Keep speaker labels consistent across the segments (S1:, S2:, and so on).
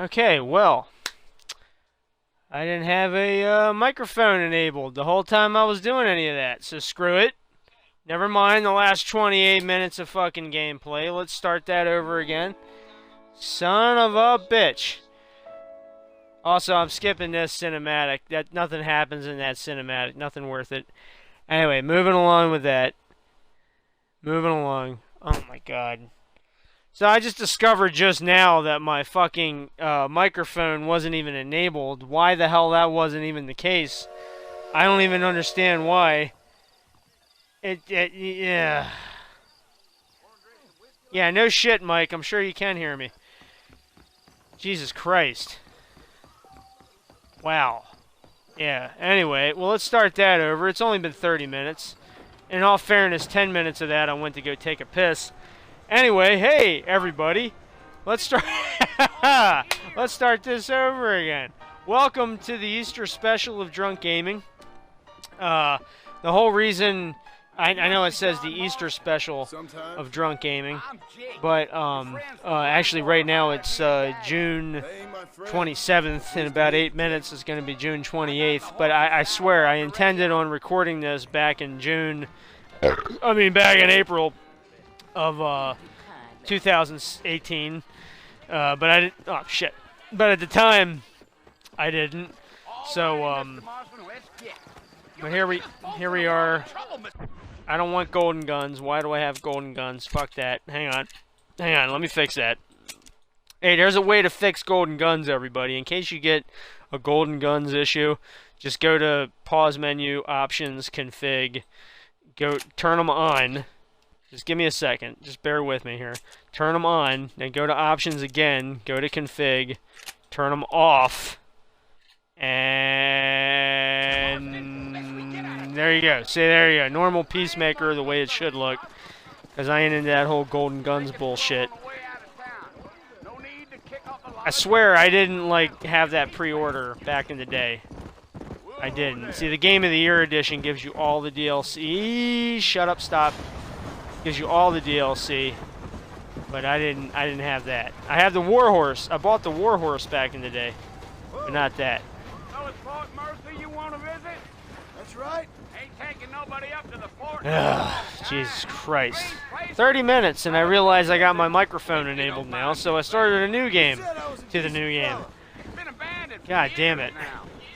S1: Okay, well, I didn't have a microphone enabled the whole time I was doing any of that, so screw it. Never mind the last 28 minutes of fucking gameplay. Let's start that over again. Son of a bitch. Also, I'm skipping this cinematic. Nothing happens in that cinematic. Nothing worth it. Anyway, moving along with that. Moving along. Oh my god. So I just discovered just now that my fucking microphone wasn't even enabled. Why the hell that wasn't even the case? I don't even understand why. Yeah. Yeah, no shit, Mike. I'm sure you can hear me. Jesus Christ. Wow. Yeah, anyway, well, let's start that over. It's only been 30 minutes. In all fairness, 10 minutes of that I went to go take a piss. Anyway, hey, everybody. Let's start let's start this over again. Welcome to the Easter special of Drunk Gaming. The whole reason I know it says the Easter special of Drunk Gaming, but actually right now it's June 27th. In about 8 minutes it's going to be June 28th. But I swear I intended on recording this back in back in April of 2018. But I didn't. Oh shit! But at the time I didn't. So but here we are. I don't want golden guns. Why do I have golden guns? Fuck that. Hang on. Let me fix that. Hey, there's a way to fix golden guns, everybody. In case you get a golden guns issue, just go to pause menu, options, config. Go turn them on. Just give me a second. Just bear with me here. Turn them on. Then go to options again. Go to config. Turn them off. And there you go. See, there you go. Normal Peacemaker, the way it should look. Because I ain't into that whole golden guns bullshit. I swear I didn't, have that pre-order back in the day. I didn't. See, the Game of the Year edition gives you all the DLC. Shut up, stop. Gives you all the DLC. But I didn't have that. I have the Warhorse. I bought the Warhorse back in the day. But not that.
S2: So it's Fort Mercy you want to visit? That's right. Ain't taking nobody up to the fort.
S1: Jesus Christ. 30 minutes and I realized I got my microphone enabled now, so I started a new game to the new game. God damn it.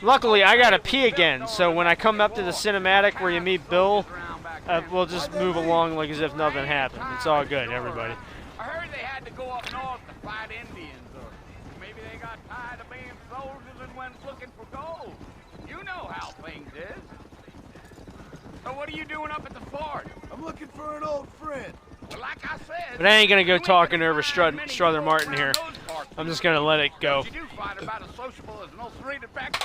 S1: Luckily, I gotta pee again, so when I come up to the cinematic where you meet Bill, we'll just move along like as if nothing happened. It's all good, everybody.
S2: I heard they had to go up north to fight Indians, or maybe they got tired of being soldiers and went looking for gold. You know how things is. So what are you doing up at the fort? I'm looking for an old friend. Well, like I said,
S1: But I ain't gonna go talking over Strother Martin here. I'm just gonna let it go.
S2: You do fight about as sociable as an old serrated back.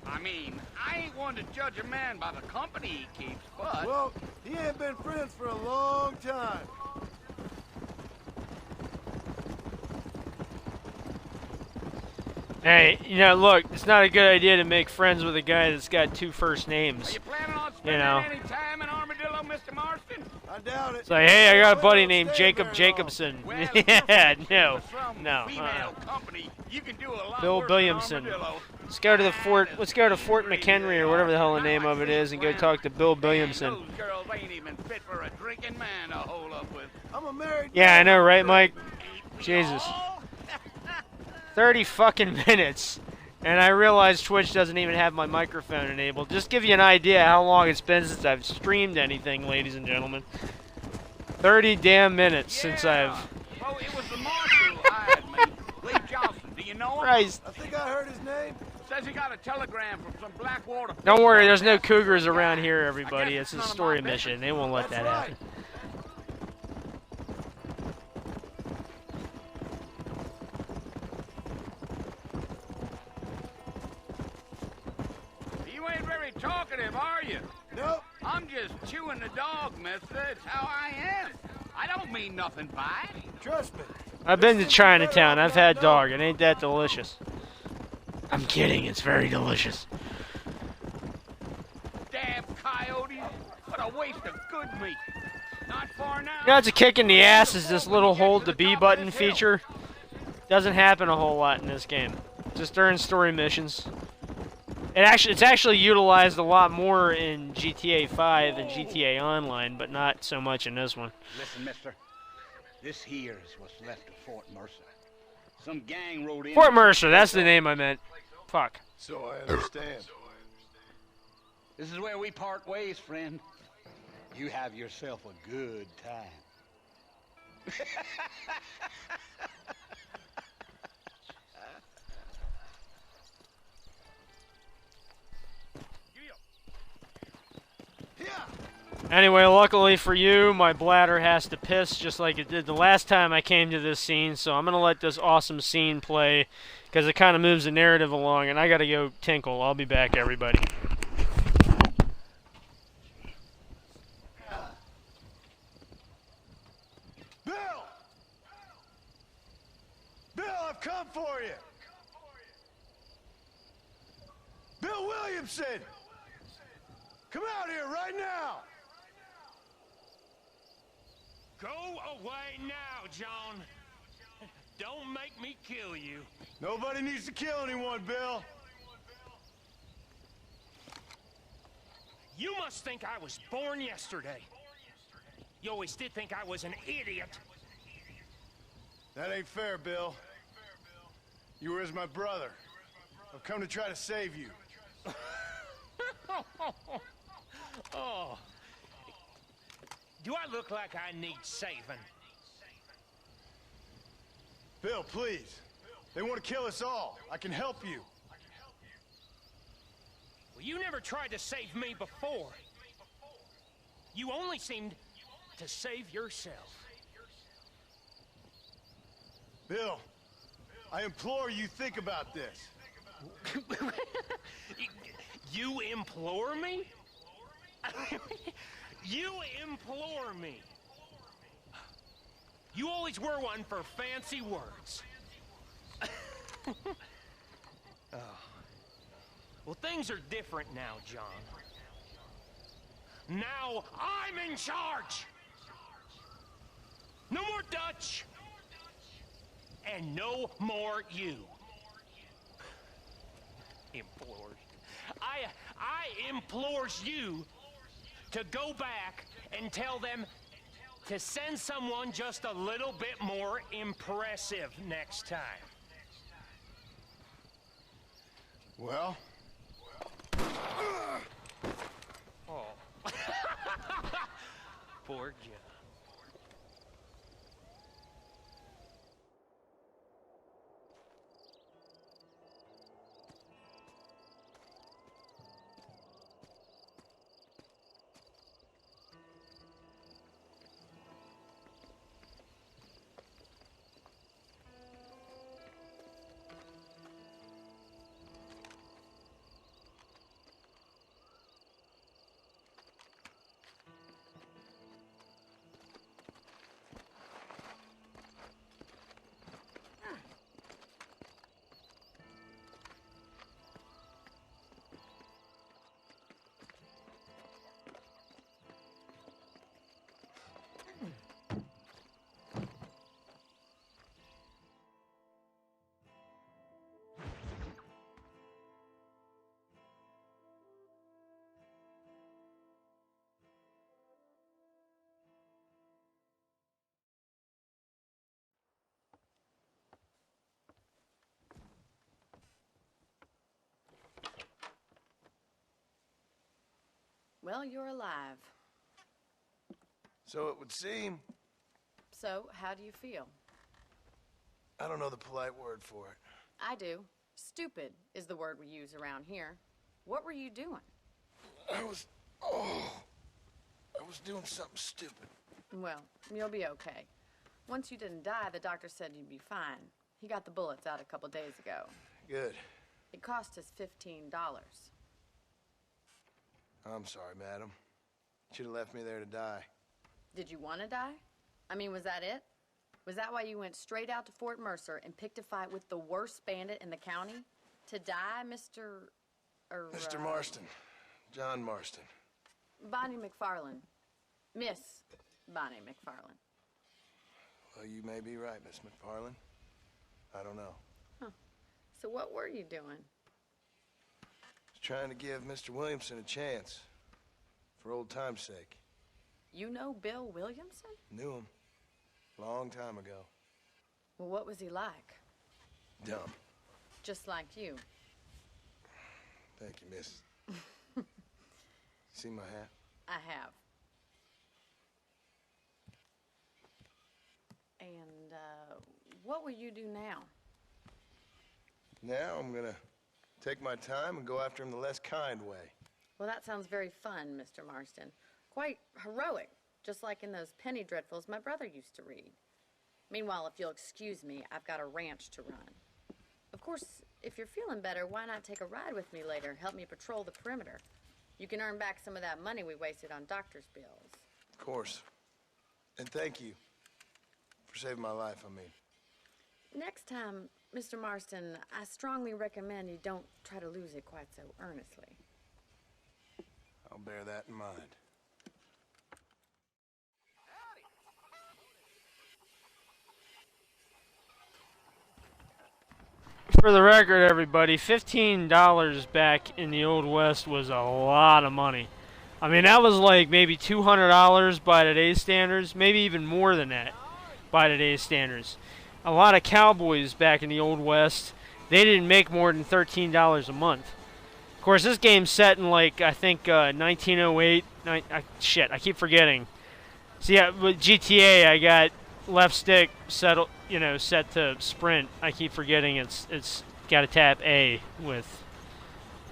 S2: I mean, I ain't one to judge a man by the company he keeps, but...
S3: Well, he ain't been friends for a long time.
S1: Hey, look, it's not a good idea to make friends with a guy that's got two first names.
S2: Are you planning on spending any time in Armadillo, Mr. Marston?
S3: I doubt it.
S1: It's like, hey, I got a buddy named Jacob Jacobson.
S2: Well,
S1: Yeah, no.
S2: Female company, you can do a lot
S1: Bill
S2: worse
S1: Williamson.
S2: than Armadillo.
S1: Let's go to the fort. Let's go to Fort McHenry or whatever the hell the name of it is, and go talk to Bill Williamson.
S2: Those girls ain't even fit for a drinking man to hold up with.
S3: I'm a married
S1: Yeah, I know, right, Mike?
S2: Ain't we
S1: Jesus.
S2: all?
S1: 30 fucking minutes, and I realize Twitch doesn't even have my microphone enabled. Just give you an idea how long it's been since I've streamed anything, ladies and gentlemen. 30 damn minutes since I've...
S2: Oh, it was the marshal who hired me. Lee Johnson. Do you know him?
S1: Christ.
S3: I think I heard his name.
S2: Says he got a telegram from some Blackwater.
S1: Don't worry, there's no cougars around here, everybody. It's a story mission. They won't let that happen.
S2: You ain't very talkative, are you?
S3: Nope.
S2: I'm just chewing the dog, mister. It's how I am. I don't mean nothing by it.
S3: Trust me.
S1: I've been to Chinatown. I've had dog. It ain't that delicious. I'm kidding. It's very delicious.
S2: Damn coyotes. What a waste of good meat. Not far now.
S1: You know what's a kick in the ass is this little hold the B button feature. Doesn't happen a whole lot in this game. Just during story missions. It's actually utilized a lot more in GTA 5 and GTA Online, but not so much in this one.
S2: Listen, mister. This here is what's left of Fort Mercer. Some gang rode in...
S1: Fort Mercer, that's the name I meant. Fuck.
S3: So I understand.
S2: This is where we part ways, friend. You have yourself a good time.
S1: Anyway, luckily for you, my bladder has to piss just like it did the last time I came to this scene, so I'm going to let this awesome scene play because it kind of moves the narrative along, and I got to go tinkle. I'll be back, everybody.
S3: Bill! Bill, I've come for you! Bill Williamson! Come out here right now!
S4: Go away now, John. Don't make me kill you.
S3: Nobody needs to kill anyone, Bill.
S4: You must think I was born yesterday. You always did think I was an idiot.
S3: That ain't fair, Bill. You were as my brother. I've come to try to save you.
S4: Oh. Do I look like I need saving?
S3: Bill, please. They want to kill us all. I can help you.
S4: Well, you never tried to save me before. You only seemed to save yourself.
S3: Bill, I implore you, think about this.
S4: You implore me? You implore me. You always were one for fancy words. Oh. Well, things are different now, John. Now I'm in charge. No more Dutch. And no more you. Implores. I implores you to go back and tell them to send someone just a little bit more impressive next time.
S3: Well?
S4: Oh. Poor John.
S5: Well, you're alive.
S3: So it would seem.
S5: So, how do you feel?
S3: I don't know the polite word for it.
S5: I do. Stupid is the word we use around here. What were you doing?
S3: I was doing something stupid.
S5: Well, you'll be okay. Once you didn't die, the doctor said you'd be fine. He got the bullets out a couple days ago.
S3: Good.
S5: It cost us $15.
S3: I'm sorry, madam. Should have left me there to die.
S5: Did you want to die? I mean, was that it? Was that why you went straight out to Fort Mercer and picked a fight with the worst bandit in the county? To die, Mr.
S3: Mr. Marston. John Marston.
S5: Bonnie McFarlane. Miss Bonnie McFarlane.
S3: Well, you may be right, Miss McFarlane. I know.
S5: So what were you doing?
S3: Was trying to give Mr. Williamson a chance. For old time's sake.
S5: You know Bill Williamson?
S3: Knew him. Long time ago.
S5: Well, what was he like?
S3: Dumb.
S5: Just like you.
S3: Thank you, miss. See my hat?
S5: I have. And, what will you do now?
S3: Now I'm gonna take my time and go after him the less kind way.
S5: Well, that sounds very fun, Mr. Marston. Quite heroic, just like in those penny dreadfuls my brother used to read. Meanwhile, if you'll excuse me, I've got a ranch to run. Of course, if you're feeling better, why not take a ride with me later? Help me patrol the perimeter. You can earn back some of that money we wasted on doctor's bills.
S3: Of course. And thank you for saving my life, I mean.
S5: Next time, Mr. Marston, I strongly recommend you don't try to lose it quite so earnestly.
S3: I'll bear that in mind.
S1: For the record, everybody, $15 back in the Old West was a lot of money. I mean, that was like maybe $200 by today's standards, maybe even more than that by today's standards. A lot of cowboys back in the Old West, they didn't make more than $13 a month. Of course, this game's set in like, I think, 1908. Shit, I keep forgetting. See, yeah, with GTA, I got left stick set to sprint. I keep forgetting it's got to tap A with.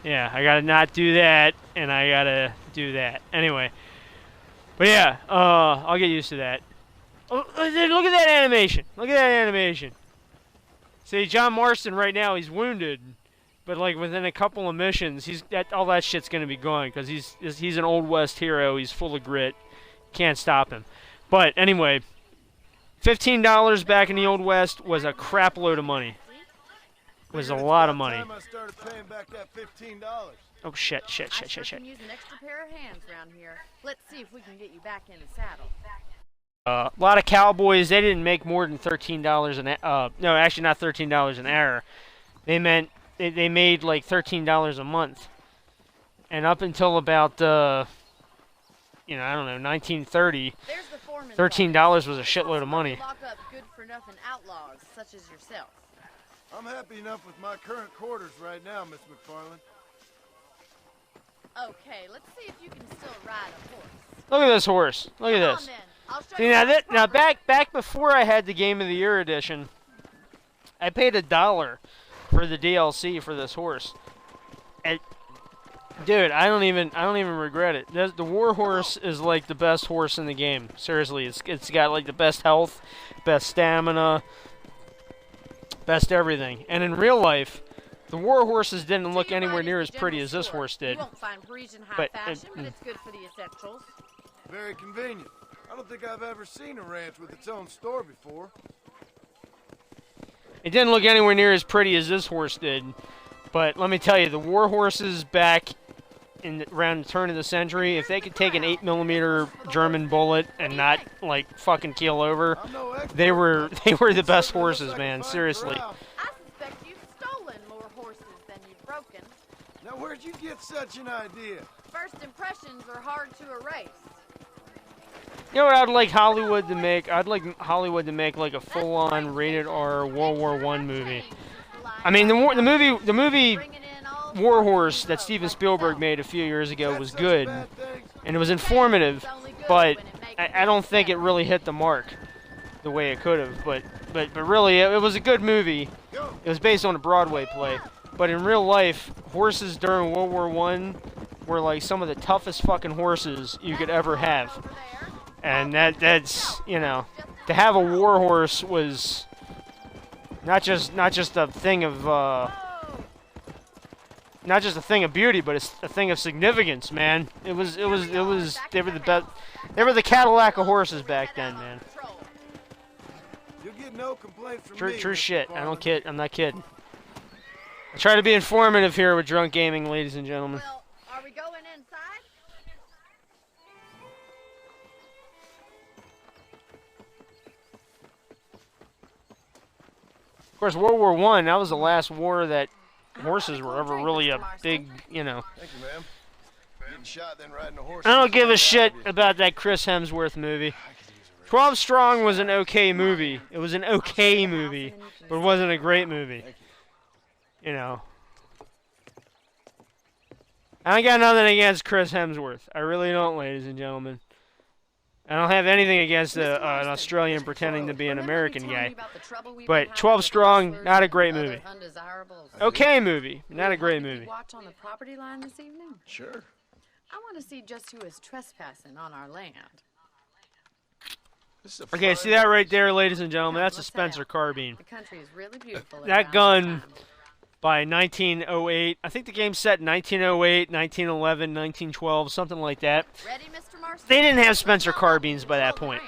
S1: Yeah, I gotta not do that, and I gotta do that. Anyway, but yeah, I'll get used to that. Oh, look at that animation! Look at that animation. See, John Marston right now, he's wounded, but like within a couple of missions, all that shit's gonna be gone because he's an Old West hero. He's full of grit. Can't stop him. But anyway, $15 back in the Old West was a crap load of money. It was a lot of money.
S3: I started paying back that $15.
S1: Oh shit.
S5: I sure can use an extra pair of hands around here. Let's see if we can get you back in the saddle.
S1: A lot of cowboys, they didn't make more than $13 no, actually not $13 an hour. They made like $13 a month. And up until about I don't know, 1930, $13 was a shitload of money.
S5: Lock up good-for-nothing outlaws such as yourself.
S3: I'm happy enough with my current quarters right now, Miss McFarland.
S5: Okay, let's see if you can still ride a horse.
S1: Look at this horse. Look at this. See, now back before I had the Game of the Year edition, I paid $1 for the DLC for this horse. And dude, I don't even regret it. The war horse is like the best horse in the game. Seriously, it's got like the best health, best stamina, best everything. And in real life, the war horses didn't look anywhere near as pretty as this horse did.
S5: You won't find Parisian high fashion, but it's good for the essentials.
S3: Very convenient. I don't think I've ever seen a ranch with its own store before.
S1: It didn't look anywhere near as pretty as this horse did. But let me tell you, the war horses back around the turn of the century, if they could take an 8mm German bullet and not like fucking keel over, they were the best horses, man. Seriously.
S5: I suspect you've stolen more horses than you've broken.
S3: Now where'd you get such an idea?
S5: First impressions are hard to erase.
S1: You know what I'd like Hollywood to make? I'd like Hollywood to make like a full-on rated R World War I movie. I mean, the movie War Horse that Steven Spielberg made a few years ago was good, and it was informative, but I don't think it really hit the mark the way it could have. But really, it was a good movie. It was based on a Broadway play, but in real life, horses during World War I were like some of the toughest fucking horses you could ever have, and that's to have a war horse was not just a thing of not just a thing of beauty, but it's a thing of significance, man. They were the best. They were the Cadillac of horses back then, man.
S3: You'll get no complaint from me.
S1: True shit. I'm not kidding. I try to be informative here with Drunk Gaming, ladies and gentlemen.
S5: Well, are we going inside?
S1: Of course, World War I, that was the last war that horses were ever really a big, you know.
S3: Thank you, ma'am. Getting shot, then riding a horse.
S1: I don't give a shit about that Chris Hemsworth movie. 12 Strong was an okay movie. It was an okay movie, but it wasn't a great movie. You know. I got nothing against Chris Hemsworth. I really don't, ladies and gentlemen. I don't have anything against an Australian pretending to be an American guy. But 12 Strong, not a great movie. Okay movie, not a great movie.
S5: Watch on the property line this evening?
S3: Sure.
S5: I want to see just who is trespassing on our land.
S1: Okay, see that right there, ladies and gentlemen? That's a Spencer carbine.
S5: The country is really beautiful.
S1: That gun, by 1908, I think the game's set in 1908, 1911, 1912, something like that.
S5: Ready, Mr. Marston?
S1: They didn't have Spencer carbines by that point.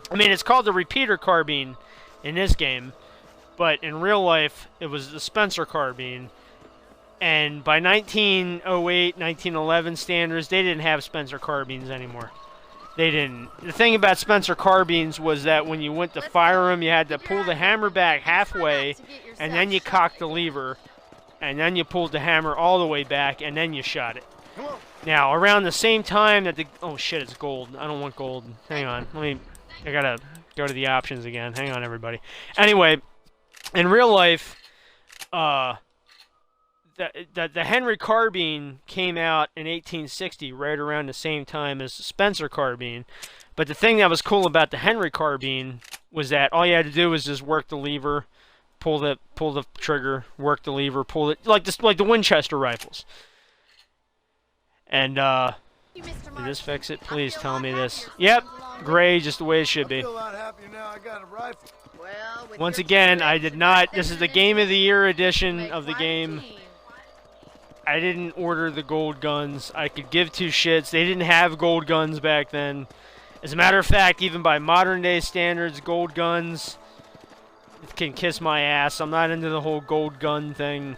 S1: I mean, it's called the repeater carbine in this game, but in real life, it was the Spencer carbine. And by 1908, 1911 standards, they didn't have Spencer carbines anymore. They didn't. The thing about Spencer carbines was that when you went to fire them, you had to pull the hammer back halfway, and then you cocked the lever, and then you pulled the hammer all the way back, and then you shot it. Now, around the same time that the... Oh, shit, it's gold. I don't want gold. Hang on. I gotta go to the options again. Hang on, everybody. Anyway, in real life, the Henry carbine came out in 1860, right around the same time as the Spencer carbine. But the thing that was cool about the Henry carbine was that all you had to do was just work the lever, pull the trigger, work the lever, pull it like the Winchester rifles. And did this fix it? Please tell me this. Yep, gray, just the way it should be. Once again, I did not. This is the Game of the Year edition of the game. I didn't order the gold guns. I could give two shits. They didn't have gold guns back then. As a matter of fact, even by modern day standards, gold guns can kiss my ass. I'm not into the whole gold gun thing.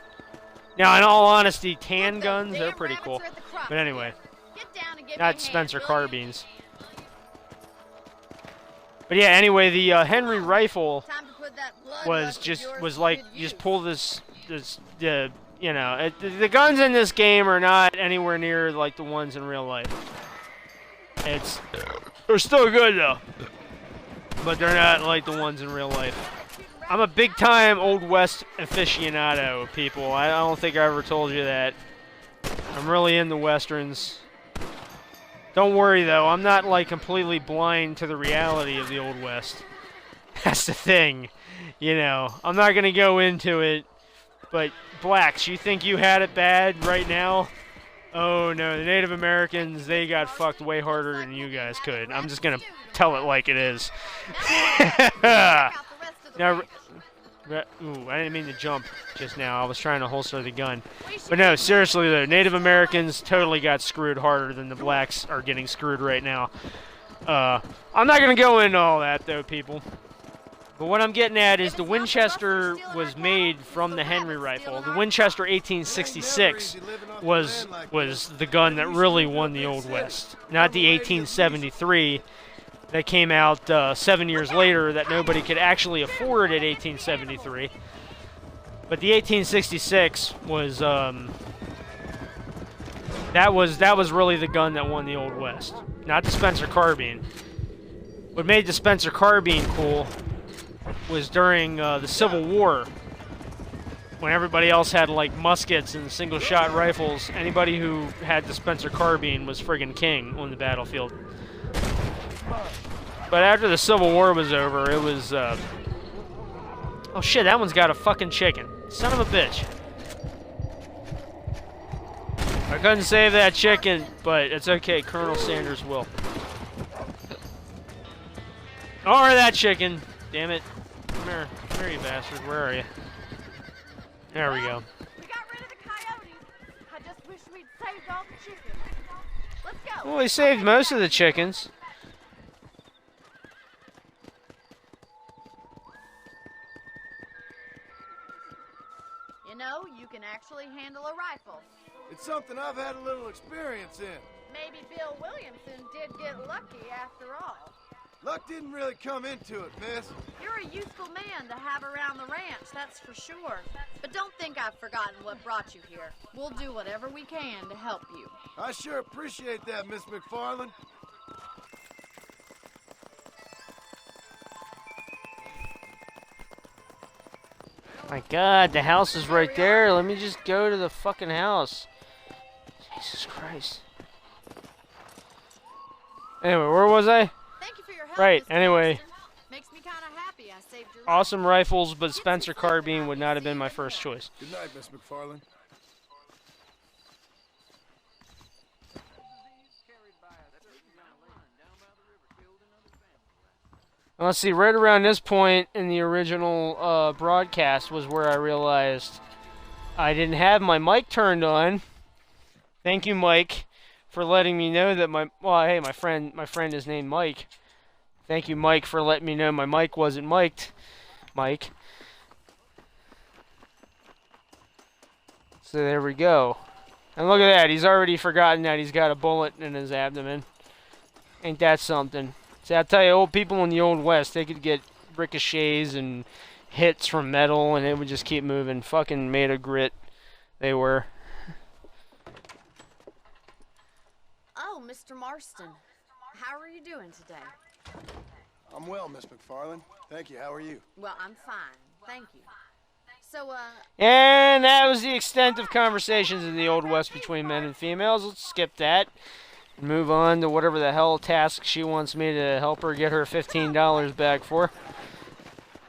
S1: Now, in all honesty, tan guns, they're pretty cool. But anyway, not Spencer carbines. But yeah, anyway, the Henry rifle was like, you just pull you know, the guns in this game are not anywhere near like the ones in real life. They're still good though, but they're not like the ones in real life. I'm a big-time Old West aficionado, people. I don't think I ever told you that. I'm really into westerns. Don't worry though, I'm not like completely blind to the reality of the Old West. That's the thing, you know. I'm not gonna go into it, but blacks, you think you had it bad right now? Oh no, the Native Americans, they got fucked way harder than you guys could. I'm just gonna tell it like it is. Now, ooh, I didn't mean to jump just now. I was trying to holster the gun. But no, seriously though, Native Americans totally got screwed harder than the blacks are getting screwed right now. I'm not gonna go into all that though, people. But what I'm getting at is the Winchester was made from the Henry rifle. The Winchester 1866 was the gun that really won the Old West, not the 1873 that came out 7 years later that nobody could actually afford at 1873. But the 1866 was that was really the gun that won the Old West, not the Spencer carbine. What made the Spencer carbine cool was during the Civil War, when everybody else had like muskets and single-shot rifles. Anybody who had the Spencer carbine was friggin' king on the battlefield. But after the Civil War was over, it was oh shit, that one's got a fucking chicken. Son of a bitch. I couldn't save that chicken, but it's okay, Colonel Sanders will. Or that chicken. Damn it. Come here, you bastard. Where are you? There we go.
S6: We got rid of the coyotes. I just wish we'd saved all the chickens. Let's go.
S1: Well, we saved most of the chickens.
S5: You know, you can actually handle a rifle.
S3: It's something I've had a little experience in.
S5: Maybe Bill Williamson did get lucky after all.
S3: Luck didn't really come into it, miss.
S5: You're a useful man to have around the ranch, that's for sure. But don't think I've forgotten what brought you here. We'll do whatever we can to help you.
S3: I sure appreciate that, Miss McFarland.
S1: My God, the house is right there. Let me just go to the fucking house. Jesus Christ. Anyway, where was I?
S5: Thank you for your help,
S1: Right,
S5: Mr.
S1: anyway.
S5: Marston. Makes me kind of happy I saved your
S1: Awesome rifles, but Spencer carbine would not have been my first choice.
S3: Good night, Miss McFarland.
S1: Let's see, right around this point in the original broadcast was where I realized I didn't have my mic turned on. Thank you, Mike, for letting me know that hey, my friend is named Mike. Thank you, Mike, for letting me know my mic wasn't mic'd. Mike. So there we go. And look at that, he's already forgotten that he's got a bullet in his abdomen. Ain't that something? See, I tell you, old people in the Old West, they could get ricochets and hits from metal, and it would just keep moving. Fucking made of grit, they were.
S5: Oh, Mr. Marston. How are you doing today?
S3: I'm well, Miss McFarland. Thank you. How are you?
S5: Well, I'm fine. Thank you. So,
S1: And that was the extent of conversations in the Old West between men and females. Let's skip that. Move on to whatever the hell task she wants me to help her get her $15 back for.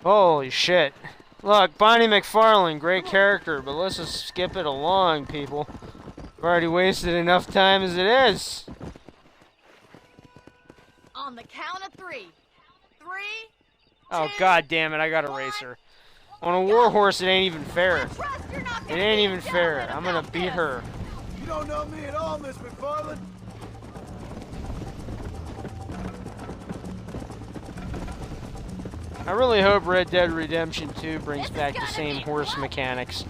S1: Holy shit. Look, Bonnie McFarlane, great character, but let's just skip it along, people. I've already wasted enough time as it is.
S5: on the count of 3. 3,
S1: Oh,
S5: 2,
S1: god damn it, I got a racer. On a war horse, it ain't even fair. It ain't even fair. I'm gonna beat her.
S3: You don't know me at all, Miss McFarland.
S1: I really hope Red Dead Redemption 2 brings back the same horse mechanics.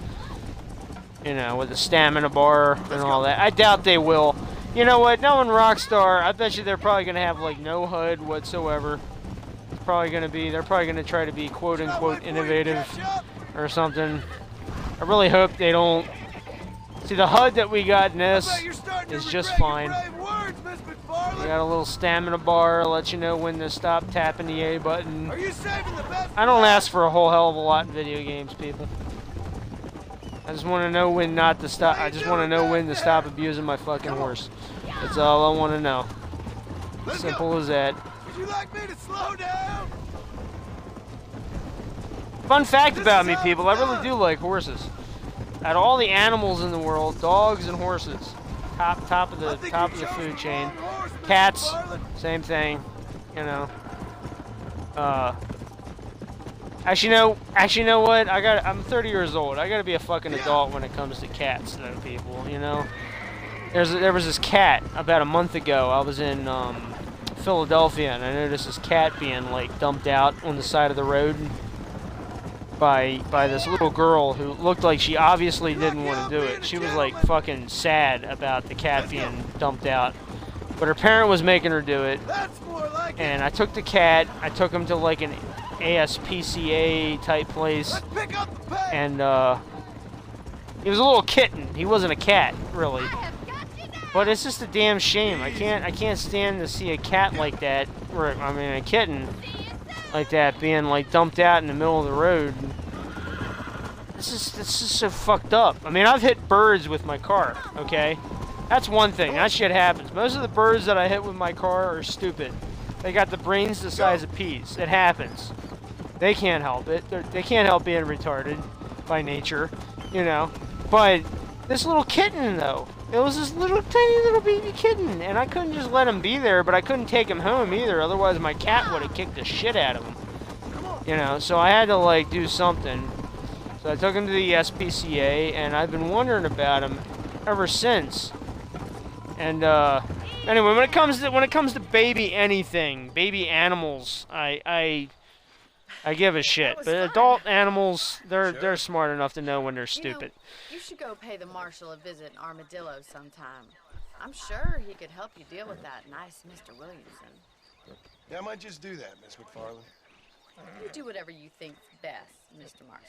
S1: You know, with the stamina bar and all that. I doubt they will. You know what? Knowing Rockstar, I bet you they're probably gonna have like no HUD whatsoever. It's probably gonna be, they're probably gonna try to be quote unquote innovative or something. I really hope they don't. See, the HUD that we got in this is just fine. We got a little stamina bar, let you know when to stop tapping the A button. I don't ask for a whole hell of a lot in video games, people. I just want to know when not to stop. I just want to know when to stop abusing my fucking horse. That's all I want to know. Simple as that.
S3: Would you like me to slow down?
S1: Fun fact about me, people, I really do like horses. Out of all the animals in the world, dogs and horses, top of the food chain. Cats, same thing, you know. Actually, you know what? I'm 30 years old. I gotta be a fucking adult when it comes to cats, though, people. You know. There was this cat about a month ago. I was in Philadelphia, and I noticed this cat being like dumped out on the side of the road by this little girl who looked like she obviously didn't want to do it. She was like fucking sad about the cat being dumped out, but her parent was making her do it. And I took the cat. I took him to like an ASPCA type place, and he was a little kitten. He wasn't a cat, really. But it's just a damn shame. I can't stand to see a cat like that, or I mean a kitten like that being like dumped out in the middle of the road. This is so fucked up. I mean, I've hit birds with my car. Okay, that's one thing. That shit happens. Most of the birds that I hit with my car are stupid. They got the brains the size of peas. It happens. They can't help it. They can't help being retarded by nature, you know. But this little kitten, though, it was this little tiny little baby kitten, and I couldn't just let him be there, but I couldn't take him home either. Otherwise, my cat would have kicked the shit out of him, you know. So I had to like do something. So I took him to the SPCA, and I've been wondering about him ever since. And anyway, when it comes to baby anything, baby animals, I give a shit. But adult animals, they're smart enough to know when they're stupid.
S5: You should go pay the marshal a visit in Armadillo sometime. I'm sure he could help you deal with that nice Mr. Williamson.
S3: Yeah, I might just do that, Miss McFarland.
S5: You do whatever you think's best, Mr. Marston.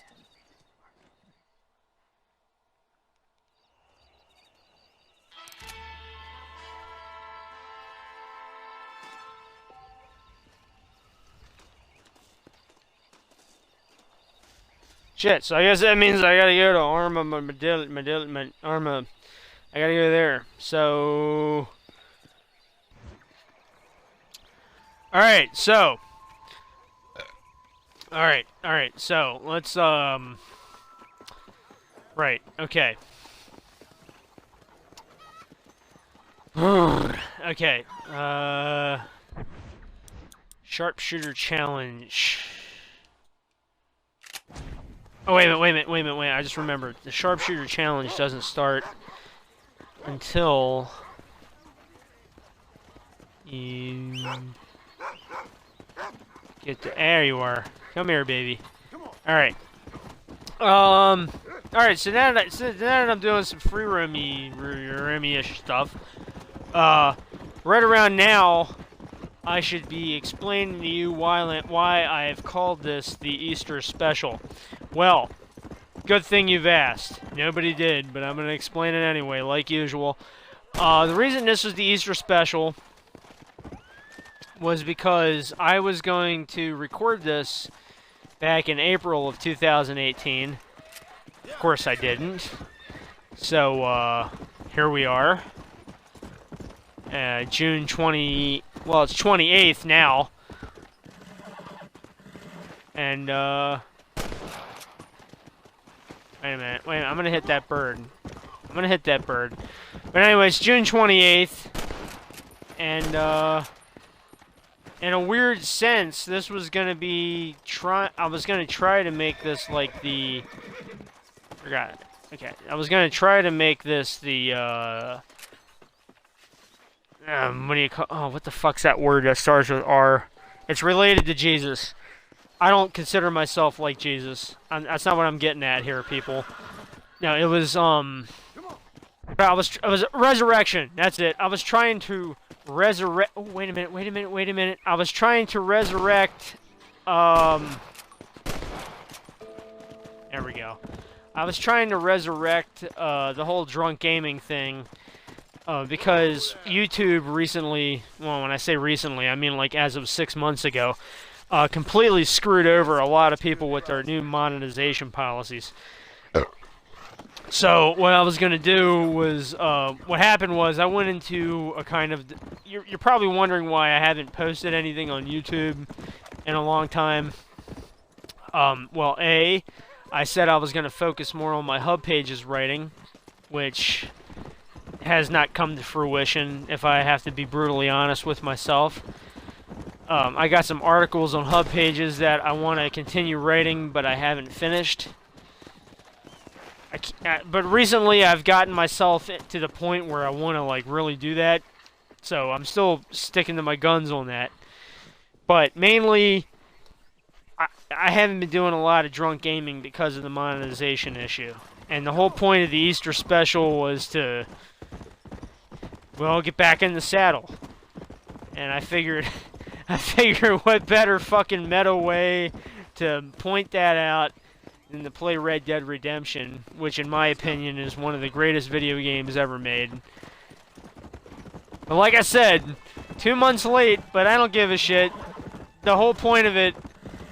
S1: Shit, so I guess that means I gotta go to Arma, Arma. I gotta go there. So, alright, so, so, let's, right, okay. Okay, sharpshooter challenge. Oh, wait a minute, I just remembered. The sharpshooter challenge doesn't start until you get to... There you are. Come here, baby. Alright. Alright, so now that I'm doing some free roamy-ish stuff, right around now, I should be explaining to you why I've called this the Easter Special. Well, good thing you've asked. Nobody did, but I'm going to explain it anyway, like usual. The reason this was the Easter Special was because I was going to record this back in April of 2018. Of course I didn't. So, here we are. June 20... Well, it's 28th now. And, wait a minute, I'm gonna hit that bird. But anyways, June 28th. And, in a weird sense, this was gonna be I was gonna try to make this like the... Forgot it. Okay. I was gonna try to make this the, what do you call... Oh, what the fuck's that word that starts with R? It's related to Jesus. I don't consider myself like Jesus. That's not what I'm getting at here, people. No, it was, it was resurrection. That's it. I was trying to resurrect... Oh, wait a minute. I was trying to resurrect, there we go. I was trying to resurrect, the whole drunk gaming thing. Because YouTube recently, well, when I say recently, I mean like as of 6 months ago, completely screwed over a lot of people with their new monetization policies. So what I was going to do was, what happened was I went into a kind of, you're probably wondering why I haven't posted anything on YouTube in a long time. Well, A, I said I was going to focus more on my hub pages writing, which has not come to fruition, if I have to be brutally honest with myself. I got some articles on hub pages that I want to continue writing, but I haven't finished. But recently I've gotten myself to the point where I want to like really do that, so I'm still sticking to my guns on that. But mainly, I haven't been doing a lot of drunk gaming because of the monetization issue. And the whole point of the Easter Special was to, well, get back in the saddle. And I figured what better fucking meta way to point that out than to play Red Dead Redemption, which in my opinion is one of the greatest video games ever made. But like I said, 2 months late, but I don't give a shit. The whole point of it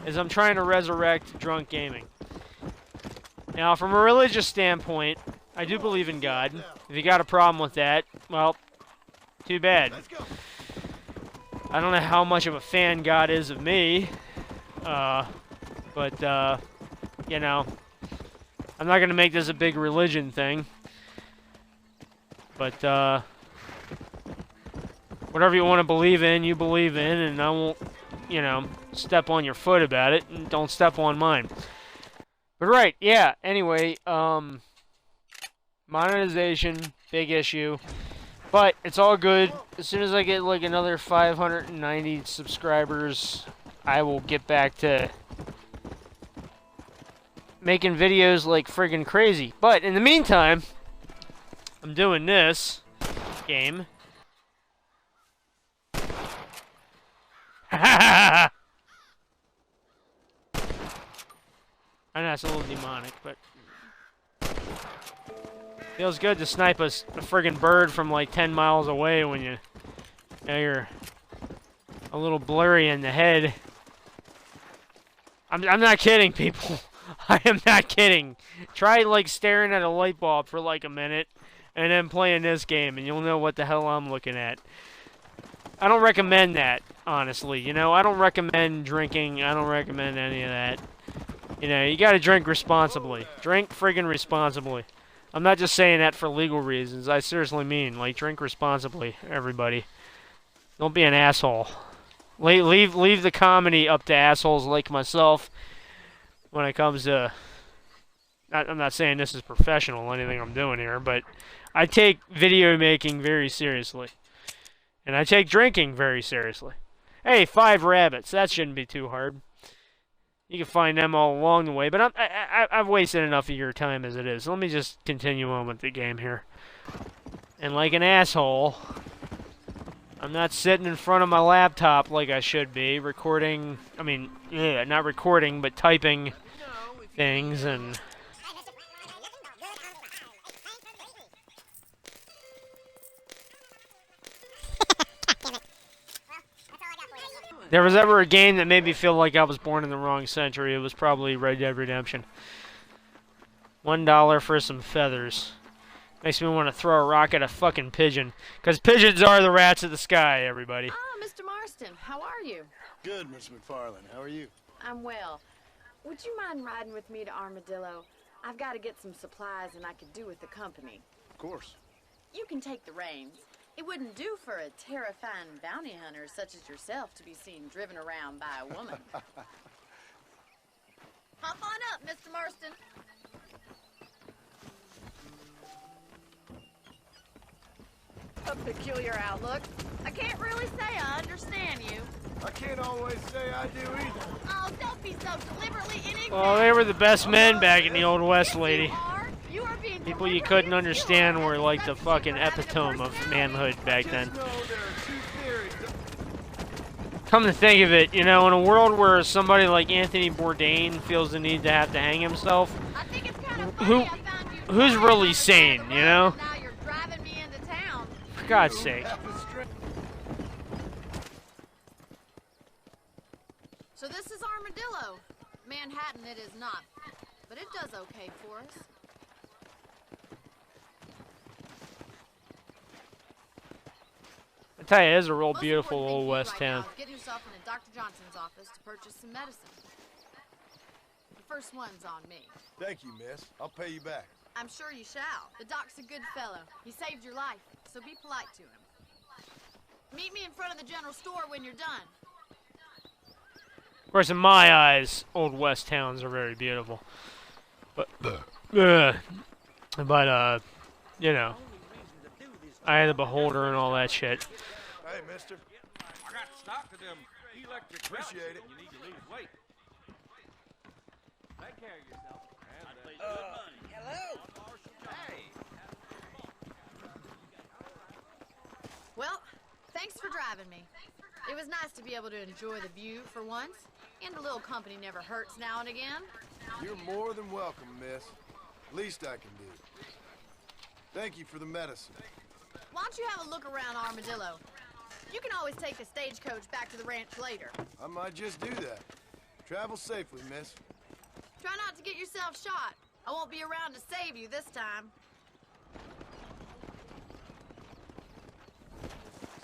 S1: is I'm trying to resurrect drunk gaming. Now, from a religious standpoint, I do believe in God. If you got a problem with that, well, too bad. I don't know how much of a fan God is of me, but, you know, I'm not going to make this a big religion thing. But, whatever you want to believe in, you believe in, and I won't, you know, step on your foot about it, and don't step on mine. But right, yeah, anyway, monetization, big issue. But it's all good. As soon as I get like another 590 subscribers, I will get back to making videos like friggin' crazy. But in the meantime, I'm doing this game. I know it's a little demonic, but feels good to snipe a friggin' bird from like 10 miles away when you're a little blurry in the head. I'm not kidding, people. I am not kidding. Try like staring at a light bulb for like a minute and then playing this game and you'll know what the hell I'm looking at. I don't recommend that, honestly. You know, I don't recommend drinking. I don't recommend any of that. You know, you gotta drink responsibly. Drink friggin' responsibly. I'm not just saying that for legal reasons. I seriously mean, like, drink responsibly, everybody. Don't be an asshole. Leave the comedy up to assholes like myself when it comes to... I'm not saying this is professional, anything I'm doing here, but I take video making very seriously. And I take drinking very seriously. Hey, 5 rabbits. That shouldn't be too hard. You can find them all along the way, but I've wasted enough of your time as it is. So let me just continue on with the game here. And like an asshole, I'm not sitting in front of my laptop like I should be, recording, I mean, yeah, not recording, but typing things and... There was ever a game that made me feel like I was born in the wrong century, it was probably Red Dead Redemption. $1 for some feathers. Makes me want to throw a rock at a fucking pigeon. Because pigeons are the rats of the sky, everybody.
S5: Ah, Mr. Marston, how are you?
S3: Good, Miss McFarlane. How are you?
S5: I'm well. Would you mind riding with me to Armadillo? I've got to get some supplies and I could do with the company.
S3: Of course.
S5: You can take the reins. It wouldn't do for a terrifying bounty hunter such as yourself to be seen driven around by a woman. Hop on up, Mr. Marston. A peculiar outlook. I can't really say I understand you.
S3: I can't always say I do either.
S5: Oh, don't be so deliberately inexact.
S1: Well, they were the best men back in the Old West, lady.
S5: You are being
S1: People you couldn't understand were like the fucking epitome of manhood back then. Come to think of it, you know, in a world where somebody like Anthony Bourdain feels the need to have to hang himself, who's really sane, you know?
S5: Now you're driving me into town.
S1: For God's sake.
S5: So this is Armadillo. Manhattan it is not, but it does okay for us.
S1: I tell you, it is a real
S5: Most
S1: beautiful
S5: important thing
S1: old
S5: for you
S1: West
S5: right
S1: town.
S5: now is getting yourself into Dr. Johnson's office to purchase some medicine. The first one's on me.
S3: Thank you, miss. I'll pay you back.
S5: I'm sure you shall. The doc's a good fellow. He saved your life, so be polite to him. Meet me in front of the general store when you're done.
S1: Of course, in my eyes, old West towns are very beautiful. But, you know, eye of the beholder and all that shit.
S3: Hey, mister.
S2: I got stock to them electric
S3: Appreciate it.
S2: You need to lose weight. Take care of yourself. Hello. Hey.
S5: Well, thanks for driving me. It was nice to be able to enjoy the view for once, and a little company never hurts now and again.
S3: You're more than welcome, miss. Least I can do. Thank you for the medicine.
S5: Why don't you have a look around Armadillo? You can always take the stagecoach back to the ranch later.
S3: I might just do that. Travel safely, miss.
S5: Try not to get yourself shot. I won't be around to save you this time.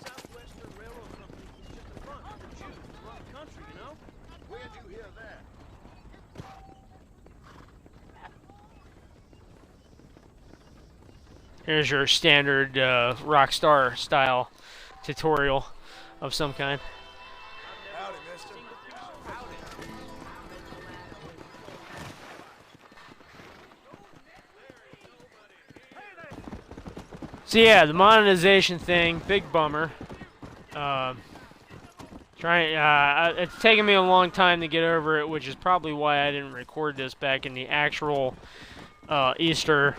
S7: Southwestern Railroad Company is just a front for Jews to run the country, you know?
S3: Where'd you hear that?
S1: Here's your standard Rockstar style tutorial of some kind.
S3: Howdy, mister.
S1: So yeah, the monetization thing, big bummer. It's taken me a long time to get over it, which is probably why I didn't record this back in the actual Easter,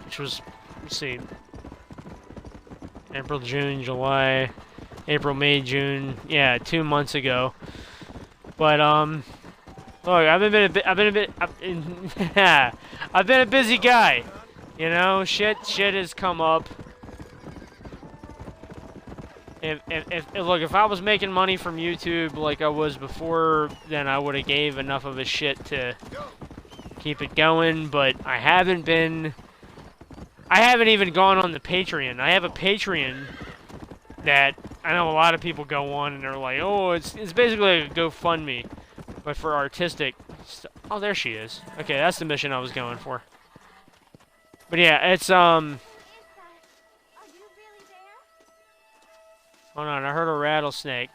S1: which was, let's see, April, June, July, April, May, June. Yeah, 2 months ago. But look, I've been a busy guy. You know, shit has come up. If I was making money from YouTube like I was before, then I would have gave enough of a shit to keep it going, but I haven't even gone on the Patreon. I have a Patreon that I know a lot of people go on and they're like, oh, it's basically like a GoFundMe, but for artistic stuff. Oh, there she is. Okay, that's the mission I was going for. But yeah, it's hold on, I heard a rattlesnake.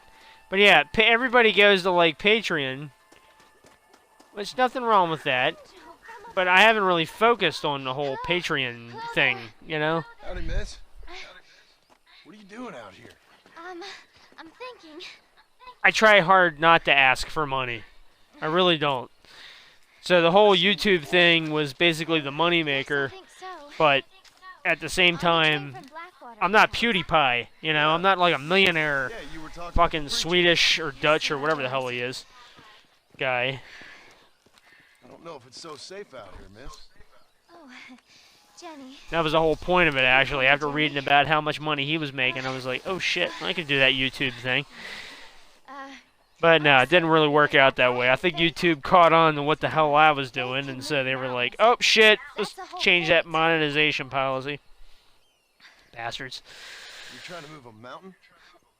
S1: But yeah, everybody goes to like Patreon, which nothing wrong with that. But I haven't really focused on the whole Patreon thing, you know?
S3: Howdy, miss. What are you doing out here?
S6: I'm thinking.
S1: I try hard not to ask for money. I really don't. So the whole YouTube thing was basically the moneymaker, but at the same time, I'm not PewDiePie, you know? I'm not like a millionaire, fucking Swedish or Dutch or whatever the hell he is guy.
S3: I don't know if it's so safe out here, miss.
S6: Oh, Jenny.
S1: That was the whole point of it, actually. After reading about how much money he was making, I was like, oh shit, I could do that YouTube thing. But no, it didn't really work out that way. I think YouTube caught on to what the hell I was doing, and so they were like, oh shit, let's change that monetization policy. Bastards.
S3: You trying to move a mountain?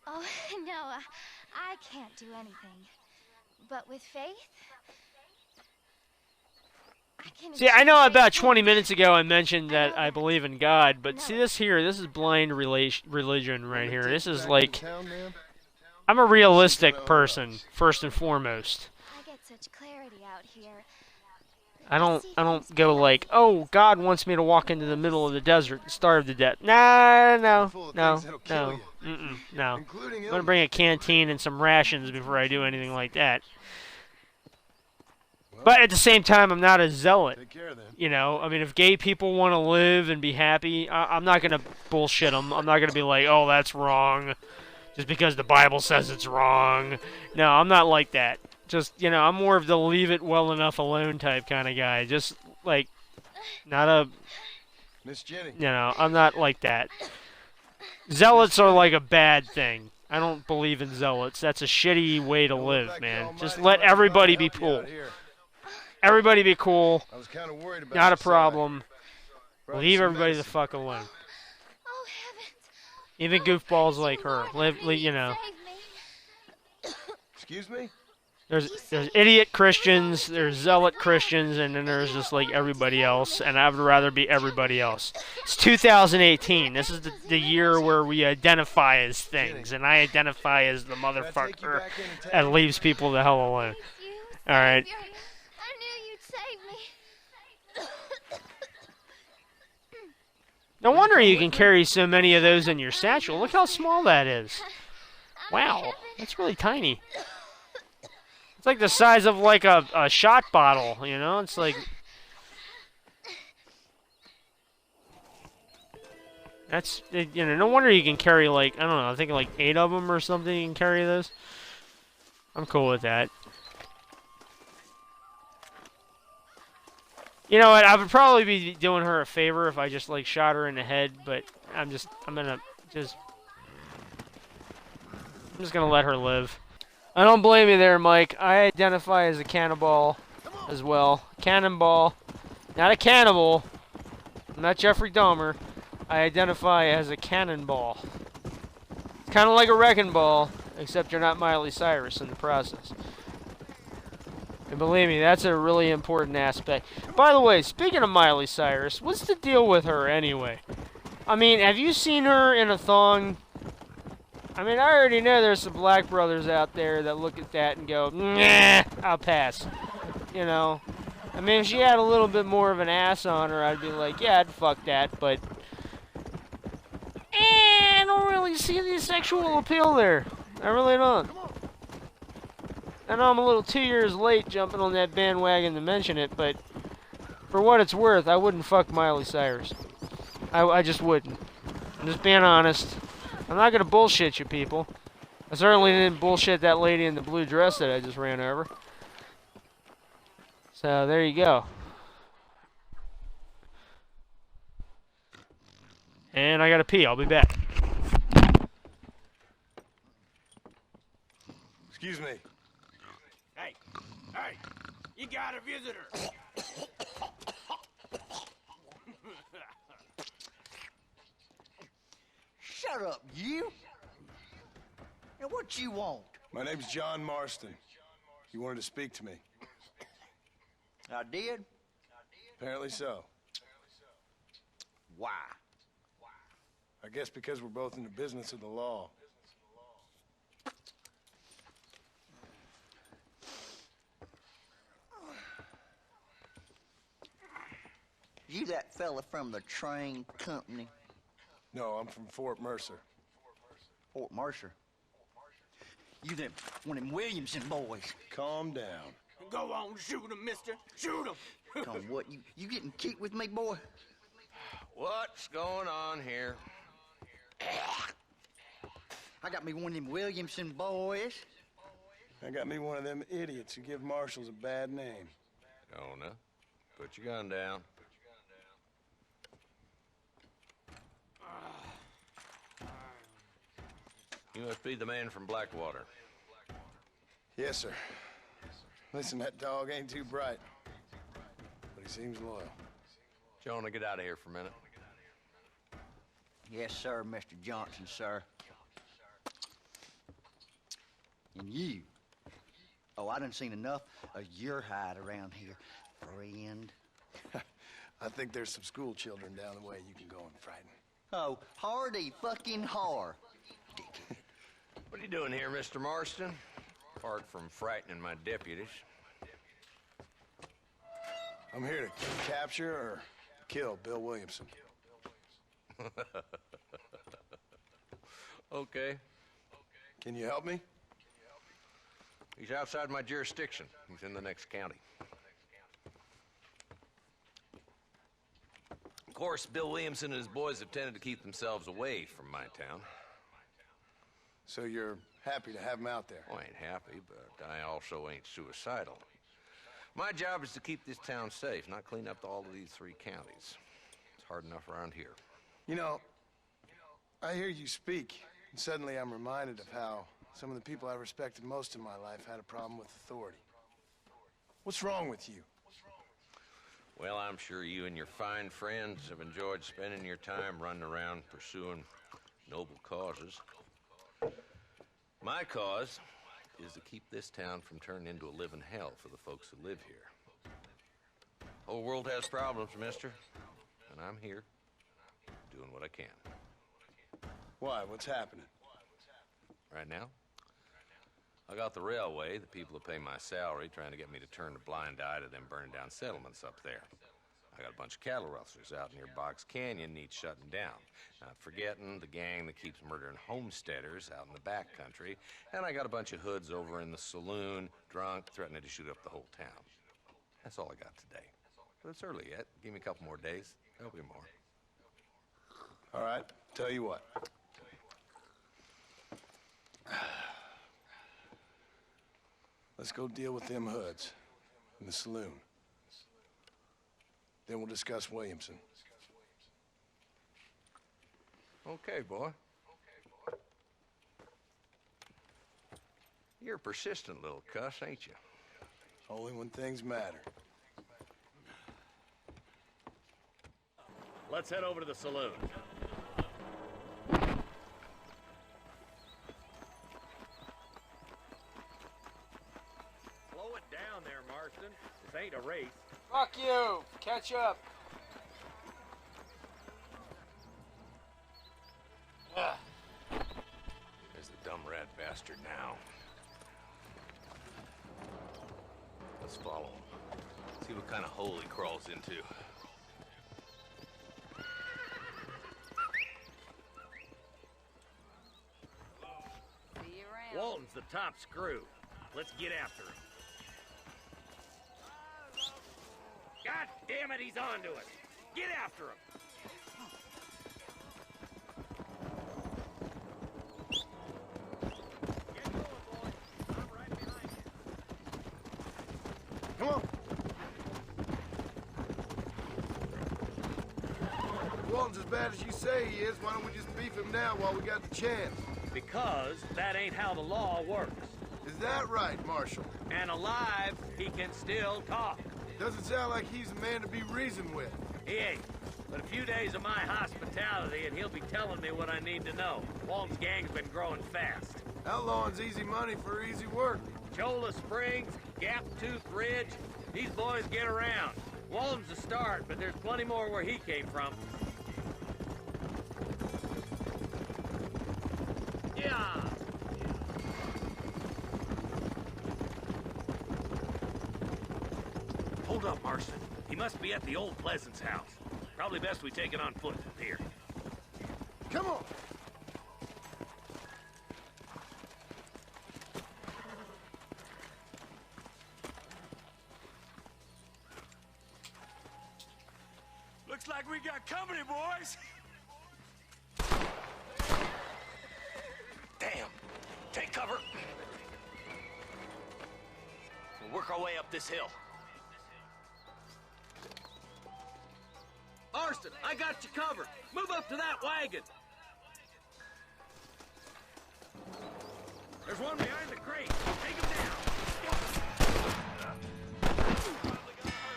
S6: Oh, no, I can't do anything. But with faith, I can.
S1: See, I know about 20 minutes ago I mentioned that I believe in God, but see this here, this is blind religion right here. This is like, I'm a realistic person, first and foremost.
S6: I get such clarity out here.
S1: I don't go like, oh, God wants me to walk into the middle of the desert and starve to death. No. I'm gonna bring a canteen and some rations before I do anything like that. But at the same time, I'm not a zealot. You know, I mean, if gay people want to live and be happy, I'm not gonna bullshit them. I'm not gonna be like, oh, that's wrong, just because the Bible says it's wrong. No, I'm not like that. Just, you know, I'm more of the leave it well enough alone type kind of guy. Just, like, not a...
S3: Miss Jenny.
S1: You know, I'm not like that. Zealots are like a bad thing. I don't believe in zealots. That's a shitty way to live, man. Just let everybody be cool. Everybody be cool. Not a problem. Leave everybody the fuck alone.
S6: Oh, heavens.
S1: Even goofballs like her. You know.
S3: Excuse me?
S1: There's idiot Christians, there's zealot Christians, and then there's just like everybody else, and I would rather be everybody else. It's 2018. This is the year where we identify as things, and I identify as the motherfucker that leaves people the hell alone. Alright.
S6: I knew you'd save me.
S1: No wonder you can carry so many of those in your satchel. Look how small that is. Wow, that's really tiny. It's like the size of like a shot bottle, you know? It's like... That's, you know, no wonder you can carry like, I don't know, I think like 8 of them or something you can carry those. I'm cool with that. You know what, I would probably be doing her a favor if I just like shot her in the head, but I'm just gonna let her live. I don't blame you there, Mike. I identify as a cannibal as well. Cannonball. Not a cannibal. I'm not Jeffrey Dahmer. I identify as a cannonball. It's kind of like a wrecking ball, except you're not Miley Cyrus in the process. And believe me, that's a really important aspect. By the way, speaking of Miley Cyrus, what's the deal with her anyway? I mean, have you seen her in a thong? I mean, I already know there's some black brothers out there that look at that and go, nah, I'll pass. You know? I mean, if she had a little bit more of an ass on her, I'd be like, yeah, I'd fuck that, but... I don't really see the sexual appeal there. I really don't. I know I'm a little 2 years late jumping on that bandwagon to mention it, but... For what it's worth, I wouldn't fuck Miley Cyrus. I just wouldn't. I'm just being honest. I'm not gonna bullshit you people. I certainly didn't bullshit that lady in the blue dress that I just ran over. So there you go. And I gotta pee. I'll be back.
S3: Excuse me.
S2: Hey, you got a visitor.
S8: Shut up, you. Now what you want?
S3: My name's John Marston. You wanted to speak to me.
S8: I did?
S3: Apparently so.
S8: Why?
S3: I guess because we're both in the business of the law.
S8: You that fella from the train company?
S3: No, I'm from Fort Mercer.
S8: Fort Mercer? You them one of them Williamson boys.
S3: Calm down.
S2: Go on, shoot him, mister. Shoot him.
S8: Come, what, you getting cute with me, boy?
S2: What's going on here?
S8: I got me one of them Williamson boys.
S3: I got me one of them idiots who give marshals a bad name.
S2: Jonah, put your gun down. You must be the man from Blackwater.
S3: Yes, sir. Listen, that dog ain't too bright, but he seems loyal.
S2: Jonah, get out of here for a minute.
S8: Yes, sir, Mr. Johnson, sir. And you. Oh, I done seen enough of your hide around here, friend.
S3: I think there's some school children down the way you can go and frighten.
S8: Oh, hardy fucking har. Dickhead.
S2: What are you doing here, Mr. Marston? Apart from frightening my deputies.
S3: I'm here to capture or kill Bill Williamson.
S2: Okay.
S3: Can you help me?
S2: He's outside my jurisdiction. He's in the next county. Of course, Bill Williamson and his boys have tended to keep themselves away from my town.
S3: So you're happy to have him out there?
S2: I ain't happy, but I also ain't suicidal. My job is to keep this town safe, not clean up all of these 3 counties. It's hard enough around here.
S3: You know, I hear you speak, and suddenly I'm reminded of how some of the people I respected most in my life had a problem with authority. What's wrong with you?
S2: Well, I'm sure you and your fine friends have enjoyed spending your time running around pursuing noble causes. My cause is to keep this town from turning into a living hell for the folks who live here. Whole world has problems, mister, and I'm here doing what I can.
S3: Why? What's happening?
S2: Right now, I got the railway, the people who pay my salary, trying to get me to turn a blind eye to them burning down settlements up there. I got a bunch of cattle rustlers out near Box Canyon needs shutting down. Not forgetting the gang that keeps murdering homesteaders out in the back country. And I got a bunch of hoods over in the saloon, drunk, threatening to shoot up the whole town. That's all I got today. But it's early yet. Give me a couple more days. There'll be more.
S3: All right, tell you what. Let's go deal with them hoods in the saloon. Then we'll discuss Williamson.
S2: Okay, boy. You're a persistent little cuss, ain't you?
S3: Only when things matter.
S9: Let's head over to the saloon. Slow it down there, Marston. This ain't a race.
S1: Fuck you! Catch up.
S2: There's the dumb rat bastard now. Let's follow him. See what kind of hole he crawls into.
S6: See you around.
S9: Walton's the top screw. Let's get after him. God damn it, he's onto us. Get after him.
S3: Walton's as bad as you say he is, why don't we just beef him now while we got the chance?
S9: Because that ain't how the law works.
S3: Is that right, Marshal?
S9: And alive, he can still talk.
S3: Doesn't sound like he's a man to be reasoned with.
S9: He ain't. But a few days of my hospitality and he'll be telling me what I need to know. Walton's gang's been growing fast.
S3: Outlawing's easy money for easy work.
S9: Cholla Springs, Gap Tooth Ridge, these boys get around. Walton's the start, but there's plenty more where he came from. Yeah. Hold up, Marston. He must be at the old Pleasance house. Probably best we take it on foot from here.
S3: Come on!
S2: Looks like we got company, boys.
S9: Damn. Take cover. We'll work our way up this hill. Marston, I got you covered. Move up to that wagon. There's one behind the crate. Take him down.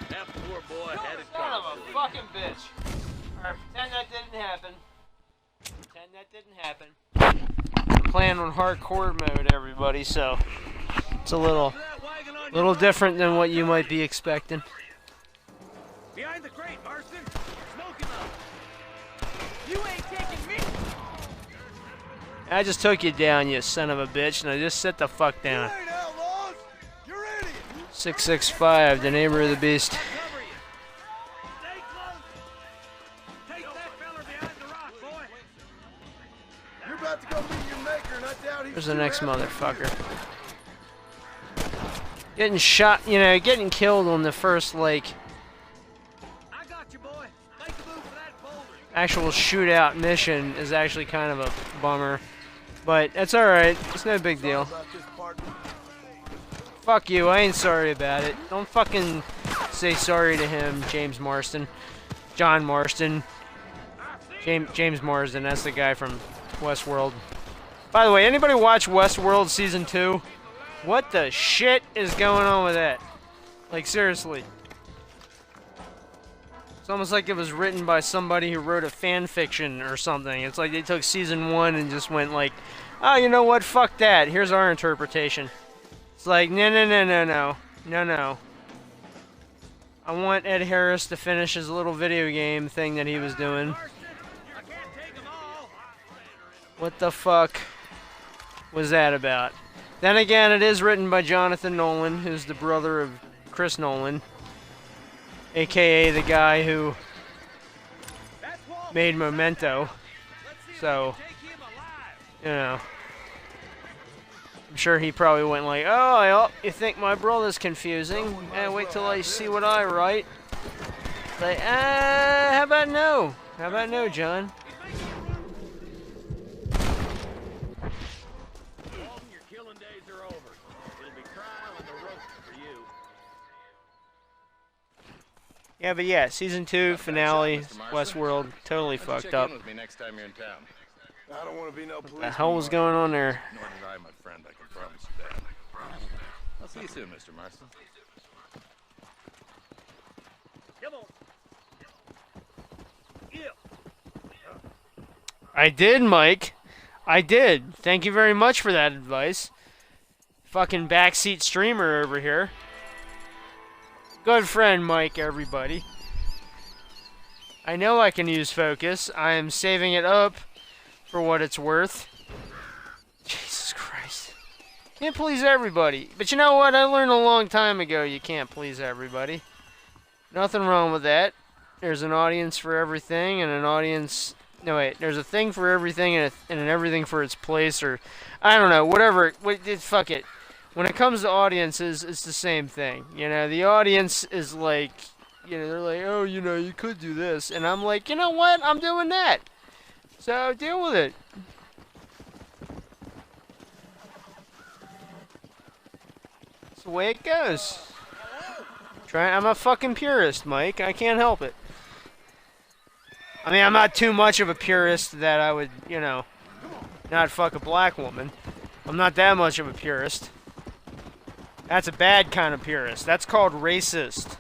S9: That poor boy had it
S1: Son of
S9: covered.
S1: a fucking bitch. Alright, pretend that didn't happen. Pretend that didn't happen. I'm playing on hardcore mode, everybody, so it's a little different than what you might be expecting.
S9: Behind the crate, Marston. Smoke him up.
S2: You ain't taking me.
S1: I just took you down, you son of a bitch, and I just sit the fuck down.
S3: You ain't outlaws! You're idiots!
S1: 665, the neighbor of the beast.
S9: Cover you. Stay close. Take that feller behind the rock, boy.
S3: You're about to go meet your maker, and I doubt he's
S1: There's the
S3: too
S1: next
S3: happy with
S1: motherfucker. Getting shot, you know, getting killed on the first, like,
S9: I got you, boy. Make a move for that boulder.
S1: actual shootout mission is actually kind of a bummer. But that's alright. It's no big
S3: you.
S1: deal.
S3: Sorry about this, partner.
S1: Fuck you, I ain't sorry about it. Don't fucking say sorry to him, James Marston. John Marston. James Marsden, that's the guy from Westworld. By the way, anybody watch Westworld Season 2? What the shit is going on with that? Like, seriously. It's almost like it was written by somebody who wrote a fan fiction or something. It's like they took Season 1 and just went like, oh, you know what, fuck that. Here's our interpretation. It's like, no. I want Ed Harris to finish his little video game thing that he was doing.
S9: I can't take them all.
S1: What the fuck was that about? Then again, it is written by Jonathan Nolan, who's the brother of Chris Nolan, aka the guy who made Memento. So, you know, I'm sure he probably went like, oh, you think my brother's confusing? Wait till I see what I write. Like, how about no? How about no, John?
S9: Walton, your killing days are over. It'll be trial and the ropes for you.
S1: Yeah, but yeah, Season 2, finale,
S10: Mr. Marston.
S1: Westworld, totally
S10: Why don't you
S1: fucked
S10: check
S1: up.
S10: in with me next time you're in town.
S3: I don't want to be no policeman.
S1: What the hell was going on there?
S10: Nor did I, my friend. I can promise you that. I'll see you soon, Mr. Marston.
S9: Come on. Yeah.
S1: I did, Mike. I did. Thank you very much for that advice. Fucking backseat streamer over here. Good friend, Mike, everybody. I know I can use focus. I am saving it up for what it's worth. Jesus Christ. Can't please everybody. But you know what? I learned a long time ago you can't please everybody. Nothing wrong with that. There's an audience for everything and an audience... No, wait. There's a thing for everything and an everything for its place, or... I don't know. Whatever. Fuck it. When it comes to audiences, it's the same thing. You know, the audience is like... You know, they're like, oh, you know, you could do this. And I'm like, you know what? I'm doing that. So, deal with it. That's the way it goes. I'm a fucking purist, Mike. I can't help it. I mean, I'm not too much of a purist that I would, you know, not fuck a black woman. I'm not that much of a purist. That's a bad kind of purist. That's called racist.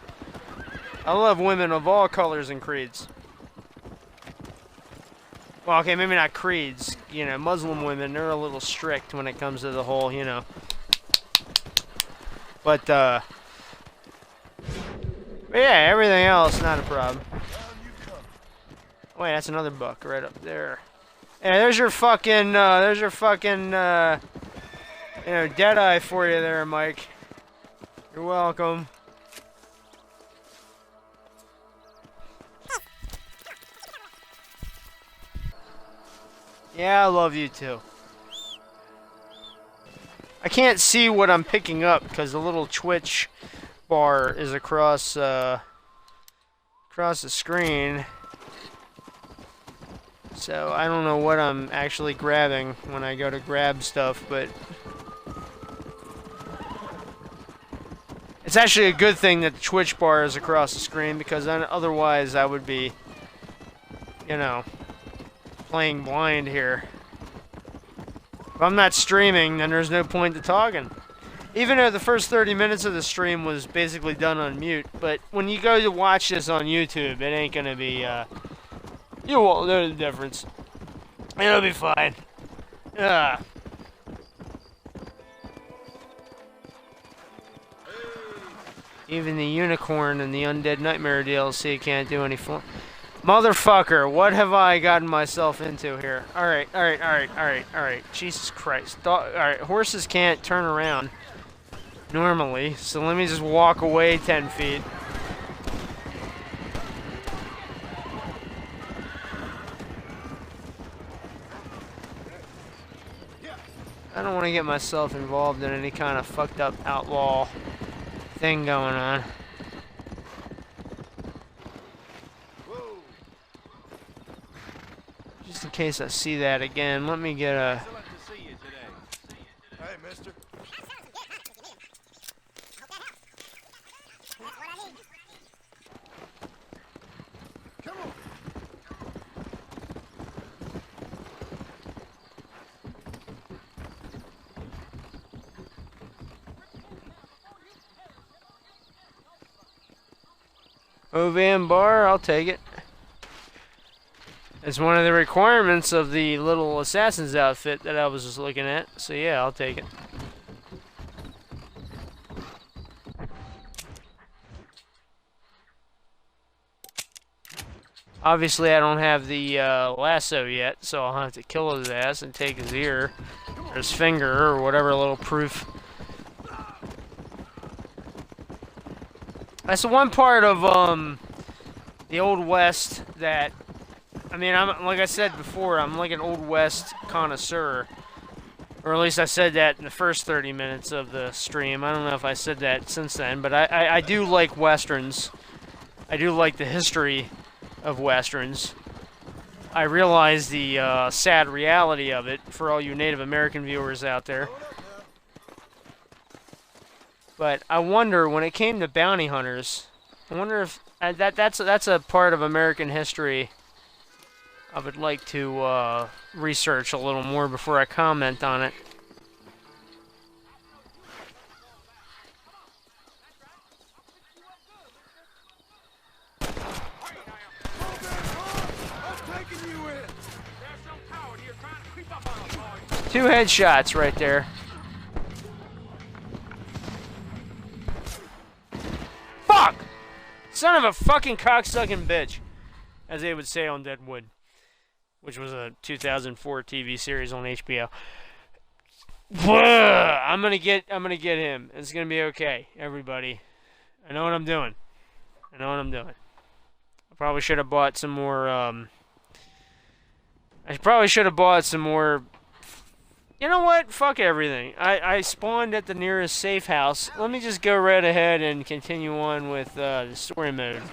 S1: I love women of all colors and creeds. Well, okay, maybe not creeds. You know, Muslim women, they're a little strict when it comes to the whole, you know. But yeah, everything else, not a problem. Wait, that's another buck right up there. Yeah, there's your fucking, you know, Deadeye for you there, Mike. You're welcome. Yeah, I love you too. I can't see what I'm picking up because the little Twitch bar is across the screen. So I don't know what I'm actually grabbing when I go to grab stuff, but it's actually a good thing that the Twitch bar is across the screen because otherwise I would be, you know, playing blind here. If I'm not streaming, then there's no point to talking. Even though the first 30 minutes of the stream was basically done on mute, but when you go to watch this on YouTube, it ain't gonna be, you won't know the difference. It'll be fine. Even the unicorn and the Undead Nightmare DLC can't do any fun. Motherfucker, what have I gotten myself into here? Alright. Jesus Christ. Alright, horses can't turn around normally, so let me just walk away 10 feet. I don't want to get myself involved in any kind of fucked up outlaw thing going on. Just in case I see that again, let me get a...
S3: Hey, mister. Come on.
S1: Van bar, I'll take it. It's one of the requirements of the little assassin's outfit that I was just looking at. So yeah, I'll take it. Obviously, I don't have the lasso yet, so I'll have to kill his ass and take his ear, or his finger, or whatever little proof. That's the one part of the Old West that, I mean, I'm like I said before, I'm like an Old West connoisseur, or at least I said that in the first 30 minutes of the stream. I don't know if I said that since then, but I do like westerns. I do like the history of westerns. I realize the sad reality of it for all you Native American viewers out there. But I wonder, when it came to bounty hunters, I wonder if that's a part of American history I would like to research a little more before I comment on it. Two headshots right there. Fuck! Son of a fucking cocksucking bitch, as they would say on Deadwood, which was a 2004 TV series on HBO. I'm gonna get him. It's gonna be okay, everybody. I know what I'm doing. I probably should have bought some more. I probably should have bought some more. You know what? Fuck everything. I spawned at the nearest safe house. Let me just go right ahead and continue on with the story mode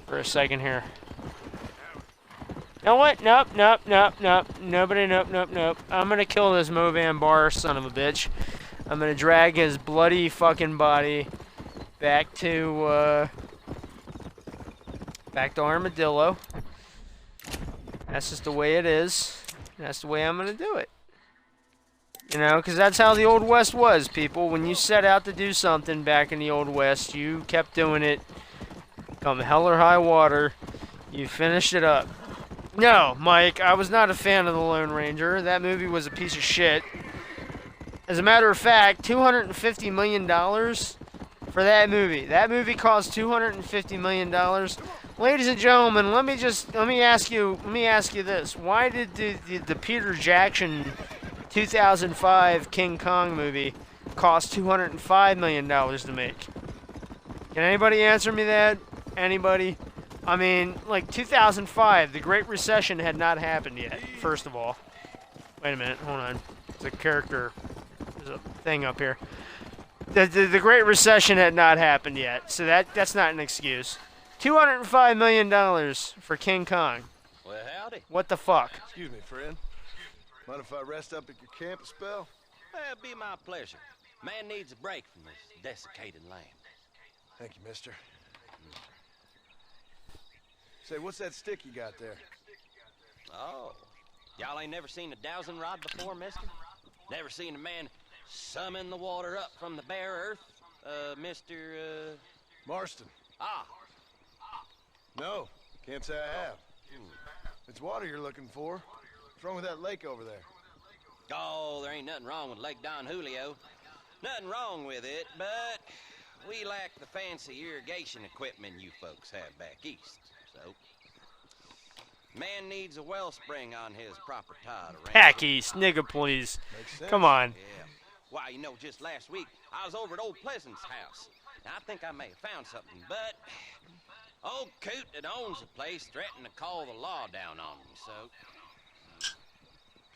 S1: for a second here. You know what? Nope. Nobody, nope. I'm gonna kill this Movan Bar son of a bitch. I'm gonna drag his bloody fucking body back to Armadillo. That's just the way it is. That's the way I'm going to do it. You know, because that's how the Old West was, people. When you set out to do something back in the Old West, you kept doing it. Come hell or high water, you finished it up. No, Mike, I was not a fan of The Lone Ranger. That movie was a piece of shit. As a matter of fact, $250 million for that movie. That movie cost $250 million. Ladies and gentlemen, let me ask you this. Why did the Peter Jackson 2005 King Kong movie cost $205 million to make? Can anybody answer me that? Anybody? I mean, like 2005, the Great Recession had not happened yet, first of all. Wait a minute, hold on. There's a character, there's a thing up here. The Great Recession had not happened yet, so that's not an excuse. $205 million for King Kong.
S9: Well, howdy.
S1: What the fuck?
S3: Excuse me, friend. Mind if I rest up at your camp a spell?
S9: Well, it'd be my pleasure. Man needs a break from this desiccated land.
S3: Thank you, mister. Say, what's that stick you got there?
S9: Oh, y'all ain't never seen a dowsing rod before, mister? Never seen a man summon the water up from the bare earth? Mr.
S3: Marston.
S9: Ah.
S3: No, can't say I have. It's water you're looking for. What's wrong with that lake over there?
S9: Oh, there ain't nothing wrong with Lake Don Julio. Nothing wrong with it, but we lack the fancy irrigation equipment you folks have back east. So, man needs a wellspring on his proper tide around.
S1: Back east, nigga, please. Come on.
S9: Yeah. Why, you know, just last week, I was over at old Pleasant's house. Now, I think I may have found something, but old Coot that owns the place threatened to call the law down on me, so...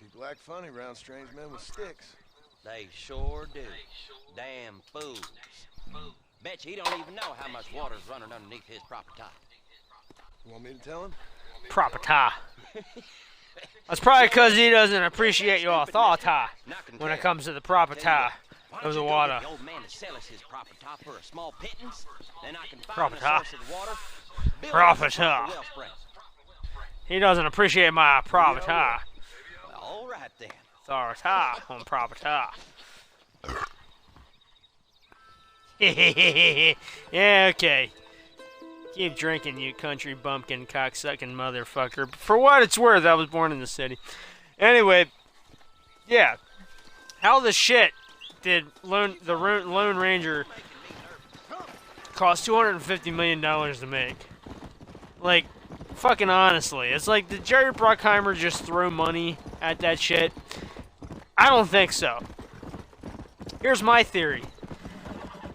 S3: People act funny around strange men with sticks.
S9: They sure do. Damn fools. Bet you he don't even know how much water's running underneath his property.
S3: You want me to tell him?
S1: Property. That's probably because he doesn't appreciate your authority when it comes to the property of the water.
S9: The old man to sell us his property for a small pittance, then I can find the source of the water.
S1: Property. He doesn't appreciate my property.
S9: Well, all right then.
S1: Authority on property. Yeah, okay. Keep drinking, you country bumpkin cocksucking motherfucker. For what it's worth, I was born in the city. Anyway, yeah. How the shit did the Lone Ranger cost $250 million to make? Like, fucking honestly. It's like, did Jerry Bruckheimer just throw money at that shit? I don't think so. Here's my theory.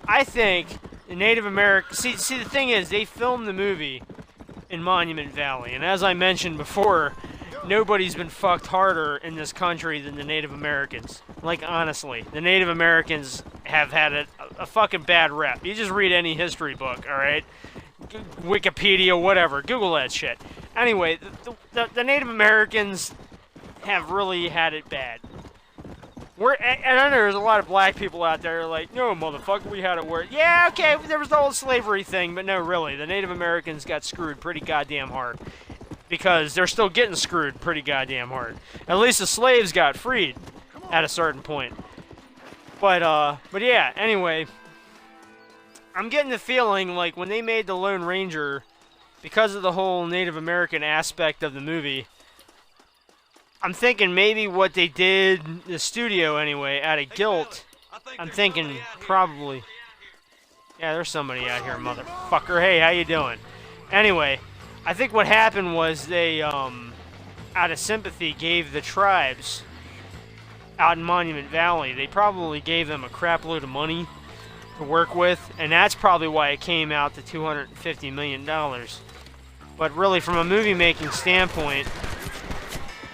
S1: I think the Native American... See, the thing is, they filmed the movie in Monument Valley. And as I mentioned before, nobody's been fucked harder in this country than the Native Americans. Like, honestly. The Native Americans have had a fucking bad rep. You just read any history book, alright? Wikipedia, whatever. Google that shit. Anyway, the Native Americans have really had it bad. And I know there's a lot of black people out there like, no, motherfucker, we had it worse. Yeah, okay, there was the whole slavery thing, but no, really, the Native Americans got screwed pretty goddamn hard. Because they're still getting screwed pretty goddamn hard. At least the slaves got freed at a certain point. But yeah, anyway, I'm getting the feeling like when they made the Lone Ranger, because of the whole Native American aspect of the movie, I'm thinking maybe what they did, the studio anyway, out of guilt, I'm thinking probably... Yeah, there's somebody out here, motherfucker. Hey, how you doing? Anyway, I think what happened was they, out of sympathy, gave the tribes out in Monument Valley, they probably gave them a crap load of money to work with, and that's probably why it came out to $250 million. But really, from a movie-making standpoint...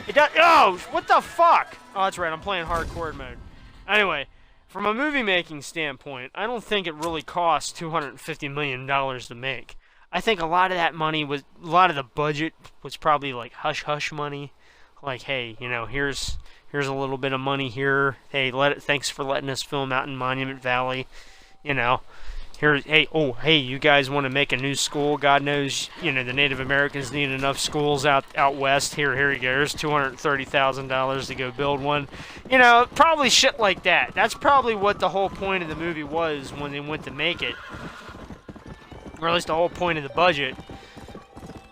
S1: It does. Oh, what the fuck? Oh, that's right. I'm playing hardcore mode. Anyway, from a movie-making standpoint, I don't think it really cost $250 million to make. I think a lot of that money was, a lot of the budget was probably like hush-hush money. Like, hey, you know, here's a little bit of money here. Hey, thanks for letting us film out in Monument Valley. You know, Here, hey, you guys want to make a new school? God knows, you know, the Native Americans need enough schools out west. Here you go. Here's $230,000 to go build one. You know, probably shit like that. That's probably what the whole point of the movie was when they went to make it. Or at least the whole point of the budget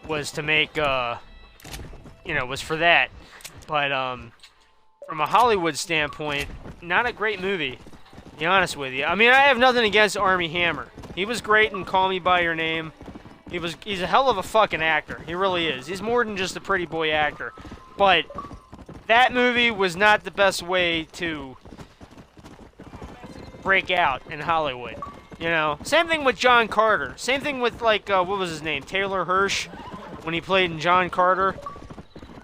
S1: was to make, you know, was for that. But, from a Hollywood standpoint, not a great movie. To be honest with you. I mean, I have nothing against Armie Hammer. He was great in Call Me By Your Name. He's a hell of a fucking actor. He really is. He's more than just a pretty boy actor. But that movie was not the best way to break out in Hollywood. You know? Same thing with John Carter. Same thing with, like, what was his name? Taylor Hirsch, when he played in John Carter.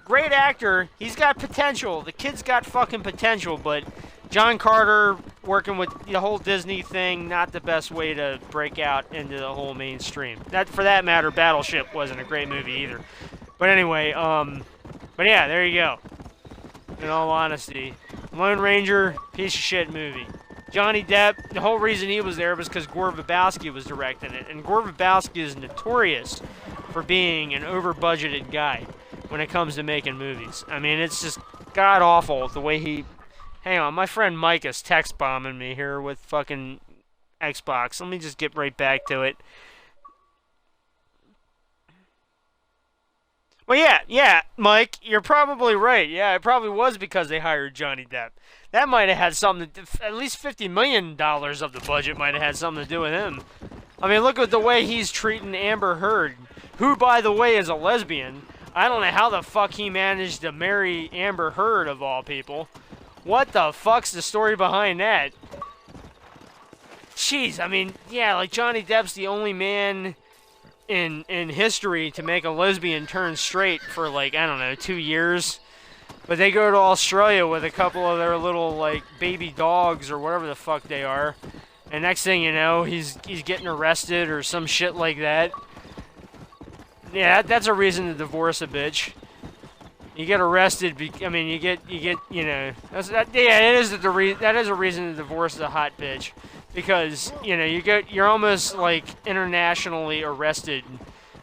S1: Great actor. He's got potential. The kid's got fucking potential, but John Carter, working with the whole Disney thing, not the best way to break out into the whole mainstream. That, for that matter, Battleship wasn't a great movie either. But anyway, but yeah, there you go. In all honesty, Lone Ranger, piece of shit movie. Johnny Depp, the whole reason he was there was because Gore Verbowski was directing it, and Gore Verbowski is notorious for being an over-budgeted guy when it comes to making movies. I mean, it's just god-awful the way he... Hang on, my friend Mike is text bombing me here with fucking Xbox. Let me just get right back to it. Well, yeah, Mike, you're probably right. Yeah, it probably was because they hired Johnny Depp. That might have had something to... At least $50 million of the budget might have had something to do with him. I mean, look at the way he's treating Amber Heard, who, by the way, is a lesbian. I don't know how the fuck he managed to marry Amber Heard, of all people. What the fuck's the story behind that? Jeez, I mean, yeah, like Johnny Depp's the only man in history to make a lesbian turn straight for, like, I don't know, 2 years. But they go to Australia with a couple of their little, like, baby dogs or whatever the fuck they are. And next thing you know, he's getting arrested or some shit like that. Yeah, that's a reason to divorce a bitch. You get arrested. I mean, you get, you know. That is a reason to divorce a hot bitch, because you know you're almost like internationally arrested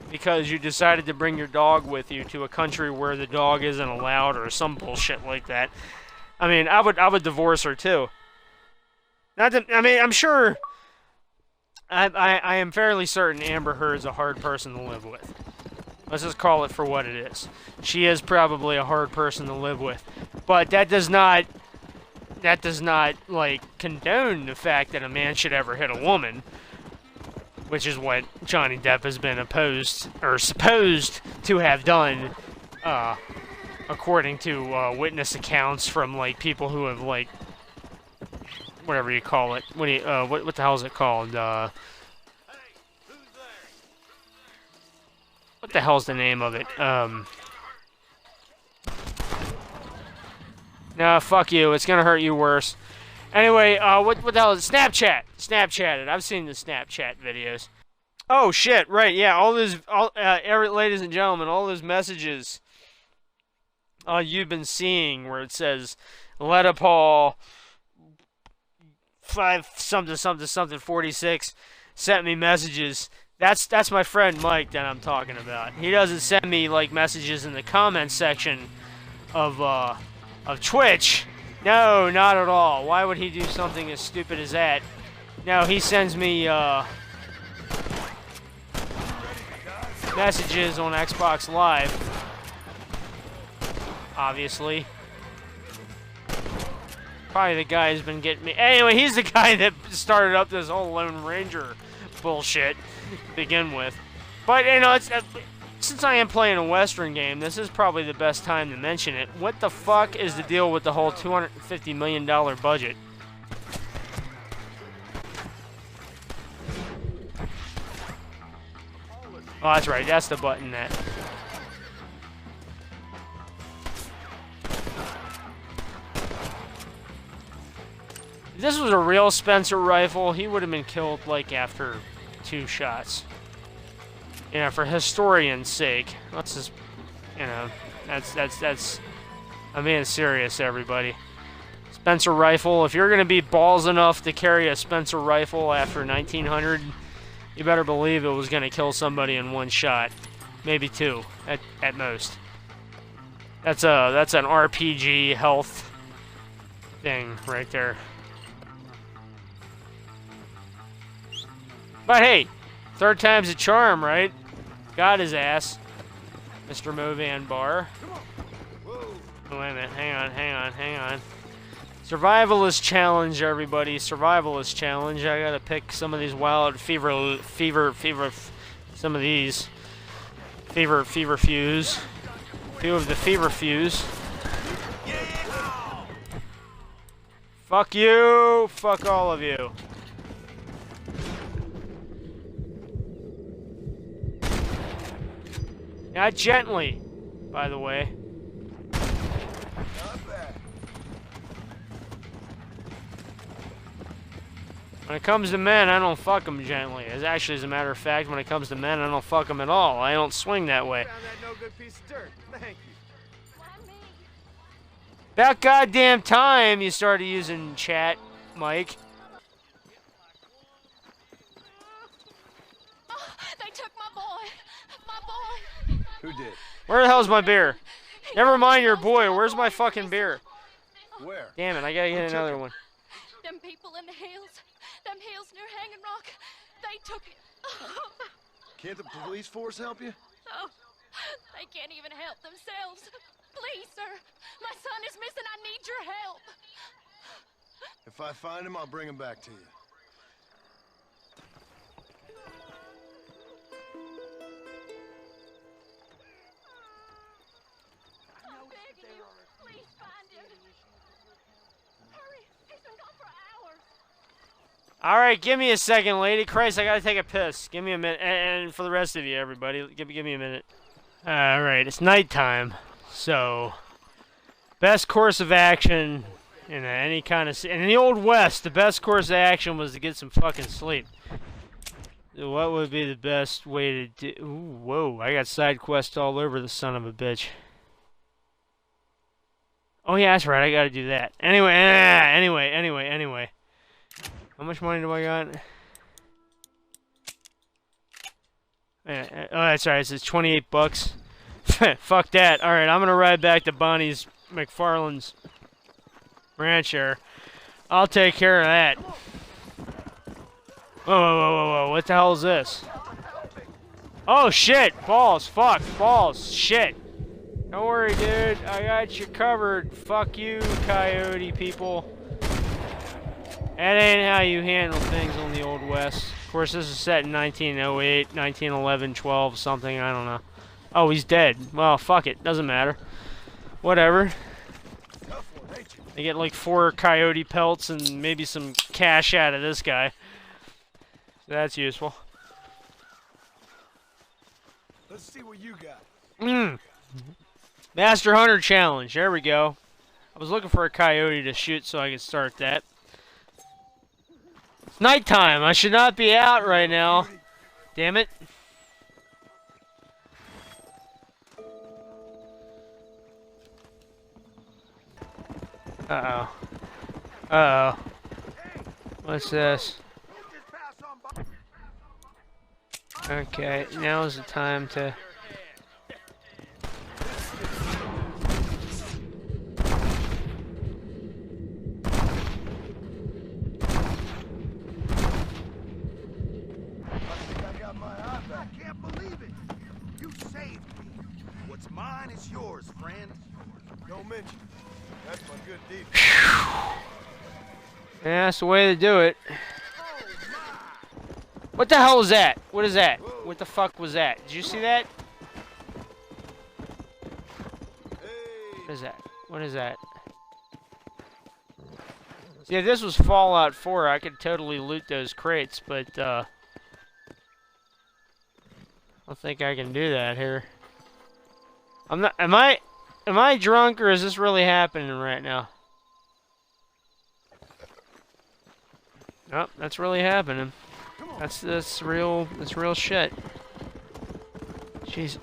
S1: because you decided to bring your dog with you to a country where the dog isn't allowed or some bullshit like that. I mean, I would divorce her too. I mean, I'm sure. I am fairly certain Amber Heard's a hard person to live with. Let's just call it for what it is. She is probably a hard person to live with. But that does not, like, condone the fact that a man should ever hit a woman, which is what Johnny Depp has been opposed, or supposed to have done, according to witness accounts from, like, people who have, like, whatever you call it. What the hell is it called? What the hell's the name of it? No, fuck you. It's gonna hurt you worse. Anyway, what the hell is it? Snapchat? Snapchatted. I've seen the Snapchat videos. Oh, shit. Right, yeah. Ladies and gentlemen, all those messages you've been seeing where it says, Letta Paul 5 something something something 46 sent me messages. That's my friend Mike that I'm talking about. He doesn't send me like messages in the comments section of Twitch. No, not at all. Why would he do something as stupid as that? No, he sends me messages on Xbox Live. Obviously. Probably the guy who's been getting me. Anyway, he's the guy that started up this whole Lone Ranger bullshit to begin with. But, you know, since I am playing a Western game, this is probably the best time to mention it. What the fuck is the deal with the whole $250 million budget? Oh, that's right. That's the button that... If this was a real Spencer rifle, he would have been killed, like, after 2 shots. You know, for historian's sake. Let's just, you know, that's, I'm being serious, everybody. Spencer rifle. If you're going to be balls enough to carry a Spencer rifle after 1900, you better believe it was going to kill somebody in one shot. Maybe two, at most. That's an RPG health thing right there. But hey, third time's a charm, right? Got his ass, Mr. Movan Bar. Oh, wait a minute, hang on. Survivalist challenge, everybody. Survivalist challenge. I gotta pick some of these wild fever, some of these. Fever fuse. Few of the fever fuse. Fuck you! Fuck all of you. Not gently, by the way. When it comes to men, I don't fuck them gently. As a matter of fact, when it comes to men, I don't fuck them at all. I don't swing that way.
S7: Found that no good piece of dirt. Thank you.
S1: About goddamn time you started using chat, Mike.
S6: Oh, they took my boy. My boy.
S3: Who did?
S1: Where the hell's my beer? Never mind your boy. Where's my fucking beer?
S3: Where?
S1: Damn it, I gotta get another one.
S6: Them people in the hills. Them hills near Hanging Rock. They took it.
S3: Can't the police force help you?
S6: Oh, they can't even help themselves. Please, sir. My son is missing. I need your help.
S3: If I find him, I'll bring him back to you.
S6: I'm begging you. Please find him. Hurry. He's been gone for hours.
S1: Alright, give me a second, lady. Christ, I gotta take a piss. Give me a minute. And for the rest of you, everybody, give me a minute. Alright, it's nighttime. So, best course of action in any kind of... In the Old West, the best course of action was to get some fucking sleep. So what would be the best way to do... Ooh, whoa, I got side quests all over the son of a bitch. Oh yeah, that's right, I gotta do that. Anyway. How much money do I got? Oh, that's right. It says 28 bucks. Fuck that. All right, I'm gonna ride back to Bonnie's McFarland's ranch here. I'll take care of that. Whoa! What the hell is this? Oh shit! Balls! Fuck! Balls! Shit! Don't worry, dude. I got you covered. Fuck you, coyote people. That ain't how you handle things on the Old West. Of course, this is set in 1908, 1911, 12, something, I don't know. Oh, he's dead. Well, fuck it. Doesn't matter. Whatever. I get like 4 coyote pelts and maybe some cash out of this guy. So that's useful.
S3: Let's see what you got.
S1: Master Hunter Challenge. There we go. I was looking for a coyote to shoot so I could start that. It's nighttime. I should not be out right now. Damn it. Uh-oh. Uh-oh. What's this? Okay, now's the time to...
S2: Mine is yours, friend.
S3: Don't mention it. That's my good deed.
S1: Yeah, that's the way to do it. What the hell is that? What is that? What the fuck was that? Did you see that? What is that? What is that? See, if this was Fallout 4, I could totally loot those crates, but, I don't think I can do that here. I'm not. Am I drunk or is this really happening right now? Nope, that's really happening. That's real. That's real shit. Jeez.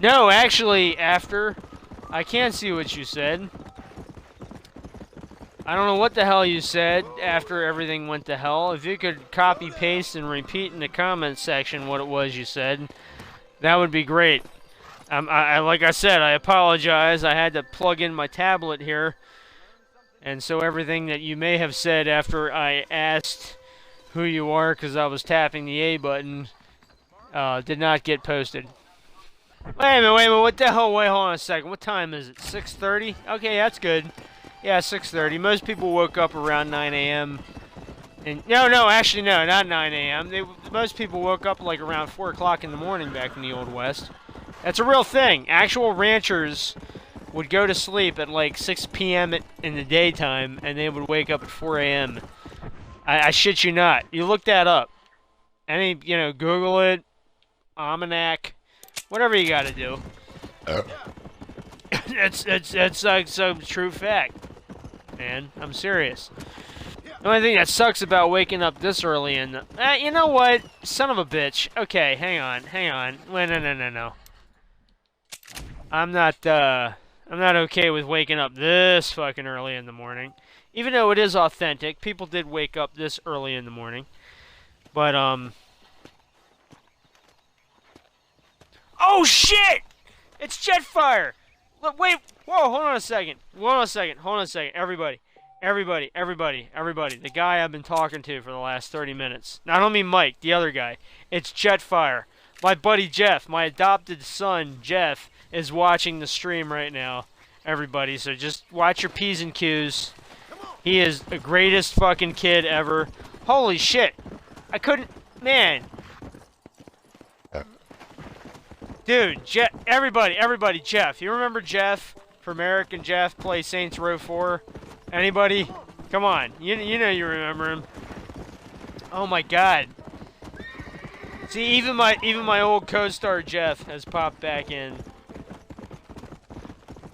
S1: No, actually, after. I can't see what you said. I don't know what the hell you said after everything went to hell. If you could copy, paste, and repeat in the comments section what it was you said, that would be great. Like I said, I apologize. I had to plug in my tablet here. And so everything that you may have said after I asked who you are because I was tapping the A button did not get posted. Wait a minute, what the hell? Wait, hold on a second. What time is it? 6:30? Okay, that's good. Yeah, 6:30. Most people woke up around 9 a.m. And no, actually, no, not 9 a.m. Most people woke up like around 4 o'clock in the morning back in the Old West. That's a real thing. Actual ranchers would go to sleep at like 6 p.m. in the daytime, and they would wake up at 4 a.m. I shit you not. You look that up. Google it, almanac, whatever you got to do. It's like some true fact, man. I'm serious. The only thing that sucks about waking up this early in the... you know what? Son of a bitch. Okay, hang on. Wait, no. I'm not okay with waking up this fucking early in the morning. Even though it is authentic, people did wake up this early in the morning. But, oh, shit! It's Jetfire! Look, wait, whoa, hold on a second. Everybody. The guy I've been talking to for the last 30 minutes. Now, I don't mean Mike, the other guy. It's Jetfire. My buddy Jeff, my adopted son, Jeff, is watching the stream right now. Everybody, so just watch your P's and Q's. He is the greatest fucking kid ever. Holy shit. I couldn't... Man. Dude, everybody, Jeff. You remember Jeff from Eric and Jeff play Saints Row 4? Anybody? Come on. You know you remember him. Oh my god. See, even my old co-star Jeff has popped back in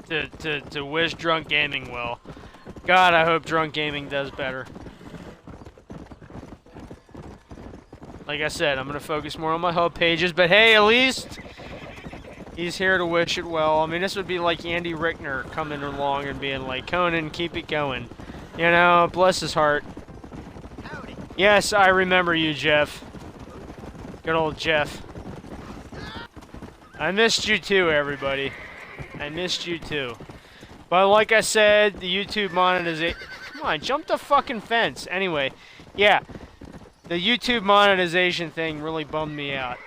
S1: to wish Drunk Gaming well. God, I hope Drunk Gaming does better. Like I said, I'm going to focus more on my hub pages, but hey, at least he's here to wish it well. I mean, this would be like Andy Rickner coming along and being like, Conan, keep it going. You know, bless his heart. Yes, I remember you, Jeff. Good old Jeff. I missed you too, everybody. I missed you too. But like I said, the YouTube monetization... Come on, jump the fucking fence. Anyway, yeah. The YouTube monetization thing really bummed me out.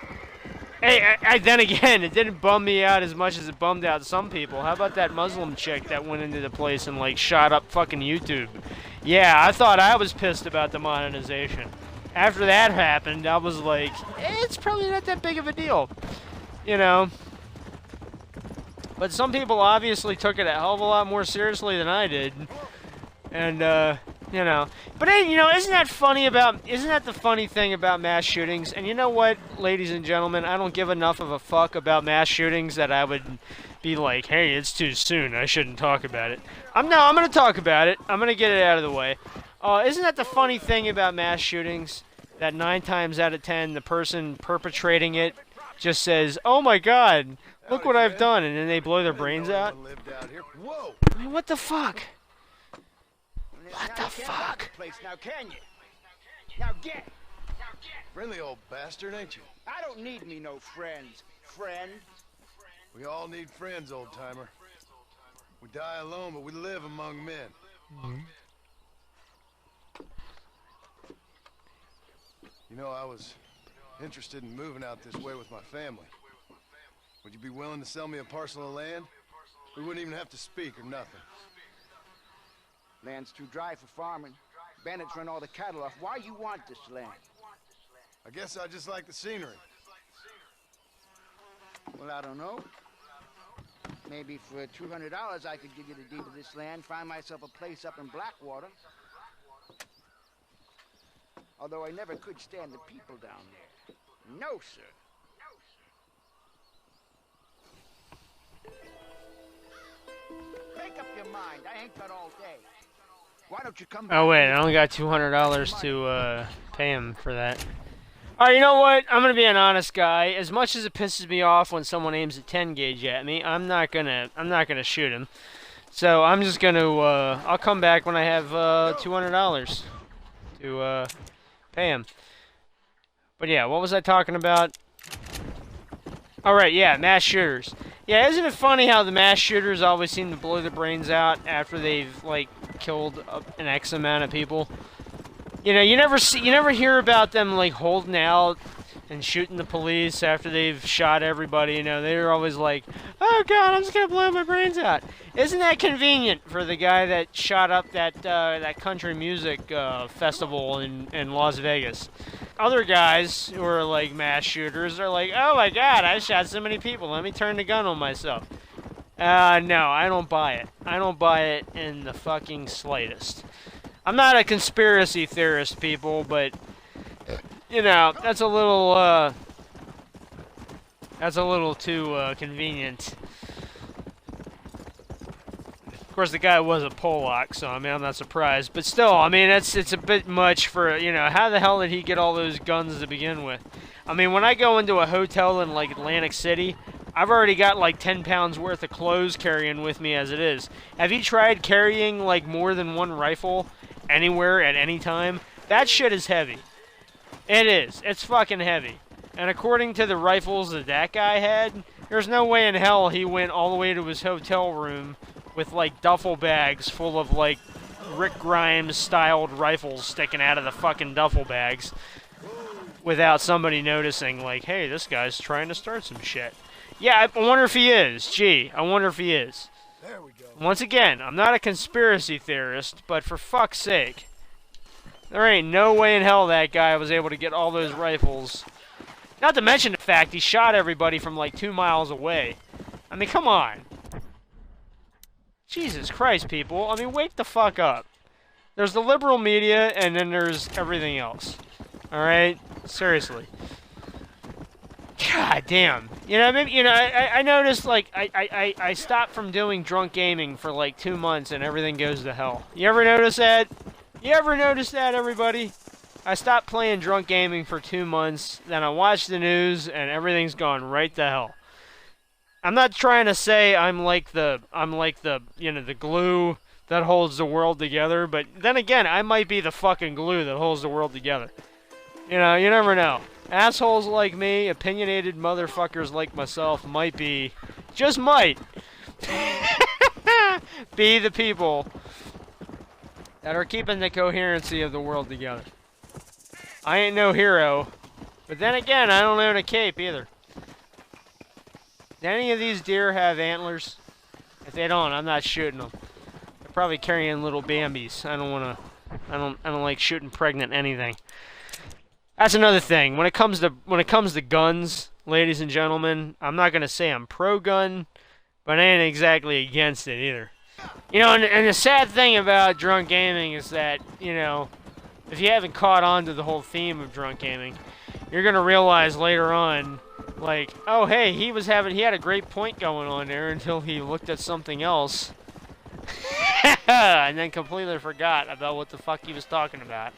S1: Hey, then again, it didn't bum me out as much as it bummed out some people. How about that Muslim chick that went into the place and, like, shot up fucking YouTube? Yeah, I thought I was pissed about the monetization. After that happened, I was like, it's probably not that big of a deal. You know? But some people obviously took it a hell of a lot more seriously than I did. And, you know. But hey, you know, isn't that the funny thing about mass shootings? And you know what, ladies and gentlemen, I don't give enough of a fuck about mass shootings that I would be like, hey, it's too soon, I shouldn't talk about it. I'm gonna talk about it. I'm gonna get it out of the way. Isn't that the funny thing about mass shootings? That 9 times out of 10, the person perpetrating it just says, oh my god, look what I've done, and then they blow their brains out? I mean, what the fuck? What the fuck?
S2: Now can you? Now get!
S3: Friendly old bastard, ain't you?
S2: I don't need me no friends, friend.
S3: We all need friends, old-timer. We die alone, but we live among men.
S1: Mm-hmm.
S3: You know, I was interested in moving out this way with my family. Would you be willing to sell me a parcel of land? We wouldn't even have to speak or nothing.
S2: Land's too dry for farming. Bandits run all the cattle off. Why you want this land?
S3: I guess I just like the scenery.
S2: Well, I don't know. Maybe for $200 I could give you the deed to this land, find myself a place up in Blackwater. Although I never could stand the people down there. No, sir. Make up your mind. I ain't got all day. Why don't you come back?
S1: Oh wait, I only got $200 to pay him for that. Alright, you know what? I'm gonna be an honest guy. As much as it pisses me off when someone aims a 10 gauge at me, I'm not gonna shoot him. So I'm just gonna, I'll come back when I have, $200 to, pay him. But yeah, what was I talking about? Alright, yeah, mass shooters. Yeah, isn't it funny how the mass shooters always seem to blow the brains out after they've, like, killed an X amount of people? You know, you never hear about them, like, holding out and shooting the police after they've shot everybody. You know, they're always like, oh god, I'm just gonna blow my brains out. Isn't that convenient for the guy that shot up that country music festival in Las Vegas? Other guys who are like mass shooters are like, oh my god, I shot so many people, let me turn the gun on myself. No, I don't buy it. I don't buy it in the fucking slightest. I'm not a conspiracy theorist, people, but, you know, that's a little too convenient. Of course, the guy was a Polak, so, I mean, I'm not surprised. But still, I mean, it's a bit much for, you know, how the hell did he get all those guns to begin with? I mean, when I go into a hotel in, like, Atlantic City, I've already got, like, 10 pounds worth of clothes carrying with me as it is. Have you tried carrying, like, more than one rifle anywhere at any time? That shit is heavy. It is. It's fucking heavy. And according to the rifles that guy had, there's no way in hell he went all the way to his hotel room with, like, duffel bags full of, like, Rick Grimes-styled rifles sticking out of the fucking duffel bags without somebody noticing, like, hey, this guy's trying to start some shit. Yeah, I wonder if he is. Gee, I wonder if he is.
S3: There we go.
S1: Once again, I'm not a conspiracy theorist, but for fuck's sake, there ain't no way in hell that guy was able to get all those rifles. Not to mention the fact he shot everybody from like 2 miles away. I mean, come on. Jesus Christ, people. I mean, wake the fuck up. There's the liberal media, and then there's everything else. Alright? Seriously. God damn. You know, maybe, you know, I noticed, like, I stopped from doing drunk gaming for, like, 2 months, and everything goes to hell. You ever notice that? You ever notice that, everybody? I stopped playing drunk gaming for 2 months, then I watched the news, and everything's gone right to hell. I'm not trying to say I'm like the, you know, the glue that holds the world together, but then again, I might be the fucking glue that holds the world together. You know, you never know. Assholes like me, opinionated motherfuckers like myself might be, just might, be the people that are keeping the coherency of the world together. I ain't no hero, but then again, I don't own a cape either. Do any of these deer have antlers? If they don't, I'm not shooting them. They're probably carrying little Bambis. I don't like shooting pregnant anything. That's another thing. When it comes to guns, ladies and gentlemen, I'm not gonna say I'm pro-gun, but I ain't exactly against it either. You know, and the sad thing about drunk gaming is that, you know, if you haven't caught on to the whole theme of drunk gaming, you're gonna realize later on, like, oh hey, he had a great point going on there until he looked at something else, and then completely forgot about what the fuck he was talking about.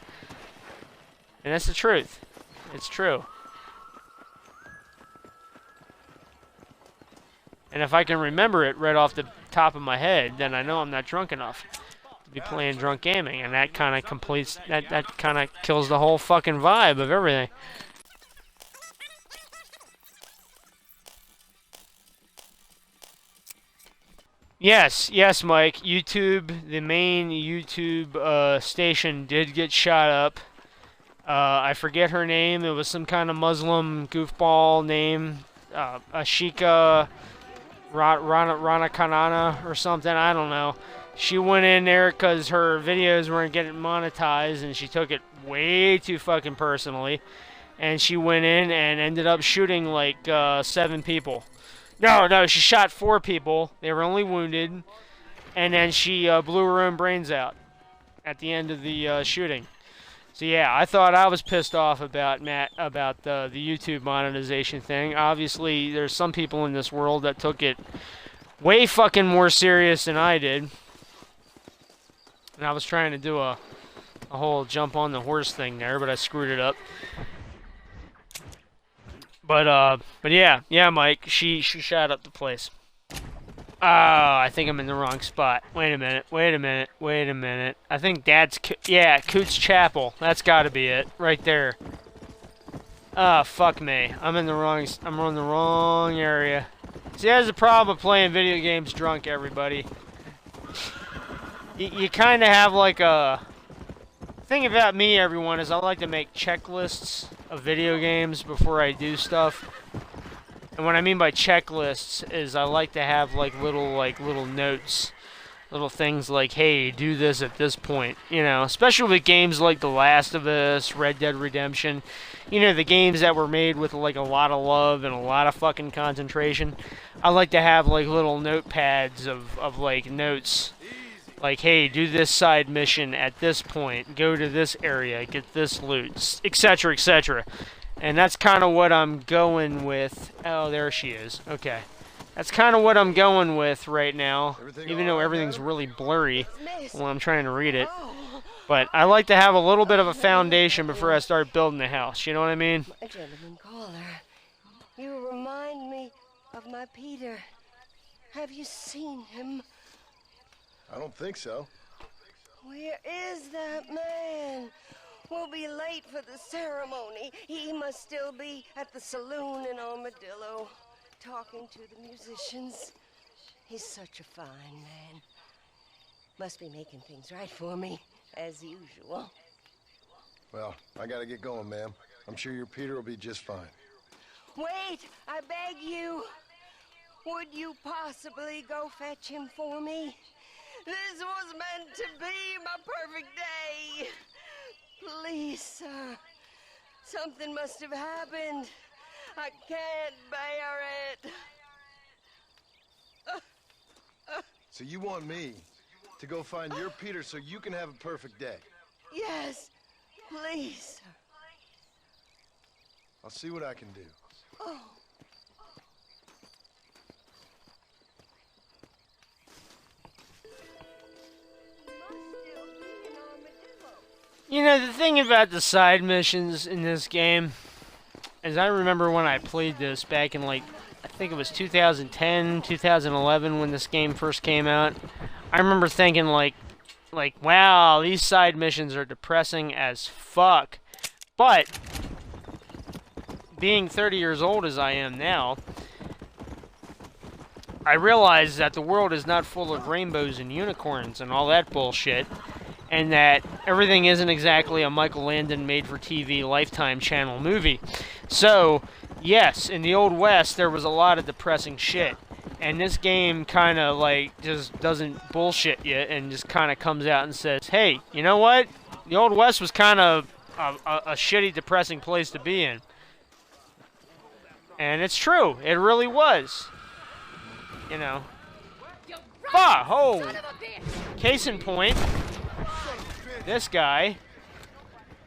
S1: And that's the truth. It's true. And if I can remember it right off the top of my head, then I know I'm not drunk enough to be playing drunk gaming, and that kind of completes, that kind of kills the whole fucking vibe of everything. Yes, Mike. YouTube, the main YouTube station did get shot up. I forget her name. It was some kind of Muslim goofball name. Ashika Rana Kanana or something. I don't know. She went in there because her videos weren't getting monetized, and she took it way too fucking personally. And she went in and ended up shooting like 7 people. No, she shot 4 people. They were only wounded. And then she blew her own brains out at the end of the shooting. So yeah, I thought I was pissed off about the YouTube monetization thing. Obviously, there's some people in this world that took it way fucking more serious than I did. And I was trying to do a whole jump on the horse thing there, but I screwed it up. But yeah, Mike, she shot up the place. Oh, I think I'm in the wrong spot. Wait a minute. I think Dad's, yeah, Coots Chapel. That's gotta be it, right there. Ah, fuck me. I'm in the wrong area. See, that's the problem with playing video games drunk, everybody. You kind of have like a... thing about me, everyone, is I like to make checklists of video games before I do stuff. And what I mean by checklists is I like to have little notes, little things like, hey, do this at this point, you know, especially with games like The Last of Us, Red Dead Redemption, you know, the games that were made with like a lot of love and a lot of fucking concentration. I like to have like little notepads of like notes, like, hey, do this side mission at this point, go to this area, get this loot, etc., etc. And that's kind of what I'm going with. Oh, there she is. Okay. That's kind of what I'm going with right now, even though everything's really blurry while I'm trying to read it. But I like to have a little bit of a foundation before I start building the house. You know what I mean?
S11: A gentleman caller. You remind me of my Peter. Have you seen him?
S3: I don't think so.
S11: Where is that man? We'll be late for the ceremony. He must still be at the saloon in Armadillo, talking to the musicians. He's such a fine man. Must be making things right for me, as usual.
S3: Well, I gotta get going, ma'am. I'm sure your Peter will be just fine.
S11: Wait, I beg you. Would you possibly go fetch him for me? This was meant to be my perfect day. Please, sir. Something must have happened. I can't bear it.
S3: So you want me to go find your Peter so you can have a perfect day?
S11: Yes, please, sir.
S3: I'll see what I can do.
S11: Oh.
S1: You know, the thing about the side missions in this game is I remember when I played this back in, like, I think it was 2010, 2011 when this game first came out. I remember thinking, like, wow, these side missions are depressing as fuck. But, being 30 years old as I am now, I realize that the world is not full of rainbows and unicorns and all that bullshit. And that everything isn't exactly a Michael Landon made-for-TV Lifetime channel movie. So, yes, in the Old West, there was a lot of depressing shit. And this game kind of, like, just doesn't bullshit you and just kind of comes out and says, hey, you know what? The Old West was kind of a shitty, depressing place to be in. And it's true. It really was. You know. Oh! Case in point... this guy.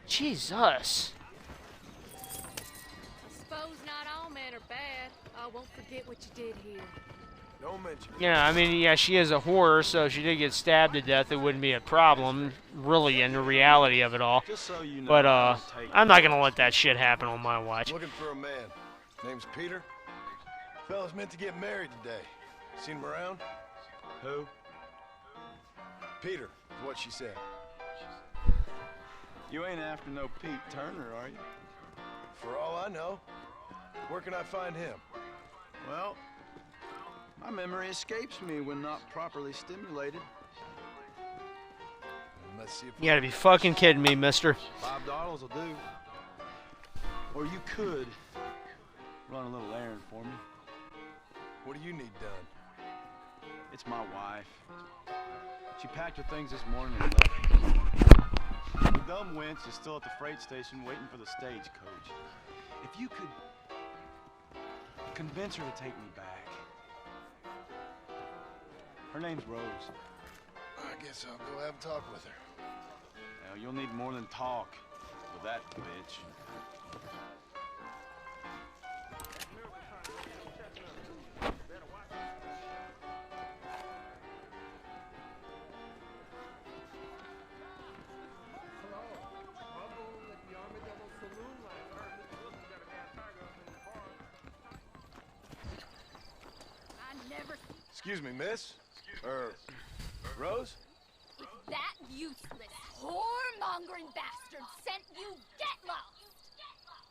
S1: Jesus.
S6: I suppose not all men are bad. I won't forget what you did here.
S3: Don't mention it.
S1: Yeah, I mean, yeah, she is a whore, so if she did get stabbed to death, it wouldn't be a problem, really, in the reality of it all.
S3: Just so you know,
S1: but, I'm not gonna let that shit happen on my watch.
S3: Looking for a man. Name's Peter. Fella's meant to get married today. Seen him around? Who? Peter, is what she said.
S12: You ain't after no Pete Turner, are you?
S3: For all I know. Where can I find him?
S12: Well, my memory escapes me when not properly stimulated.
S3: Let's see if
S1: You gotta be fucking kidding me, mister.
S12: $5 will do. Or you could run a little errand for me.
S3: What do you need done?
S12: It's my wife. She packed her things this morning and left. The dumb wench is still at the freight station waiting for the stagecoach. If you could convince her to take me back. Her name's Rose.
S3: I guess I'll go have a talk with her.
S12: Now, you'll need more than talk with that bitch.
S3: Excuse me, miss? Rose?
S6: If that useless, whoremongering bastard sent you, get lost!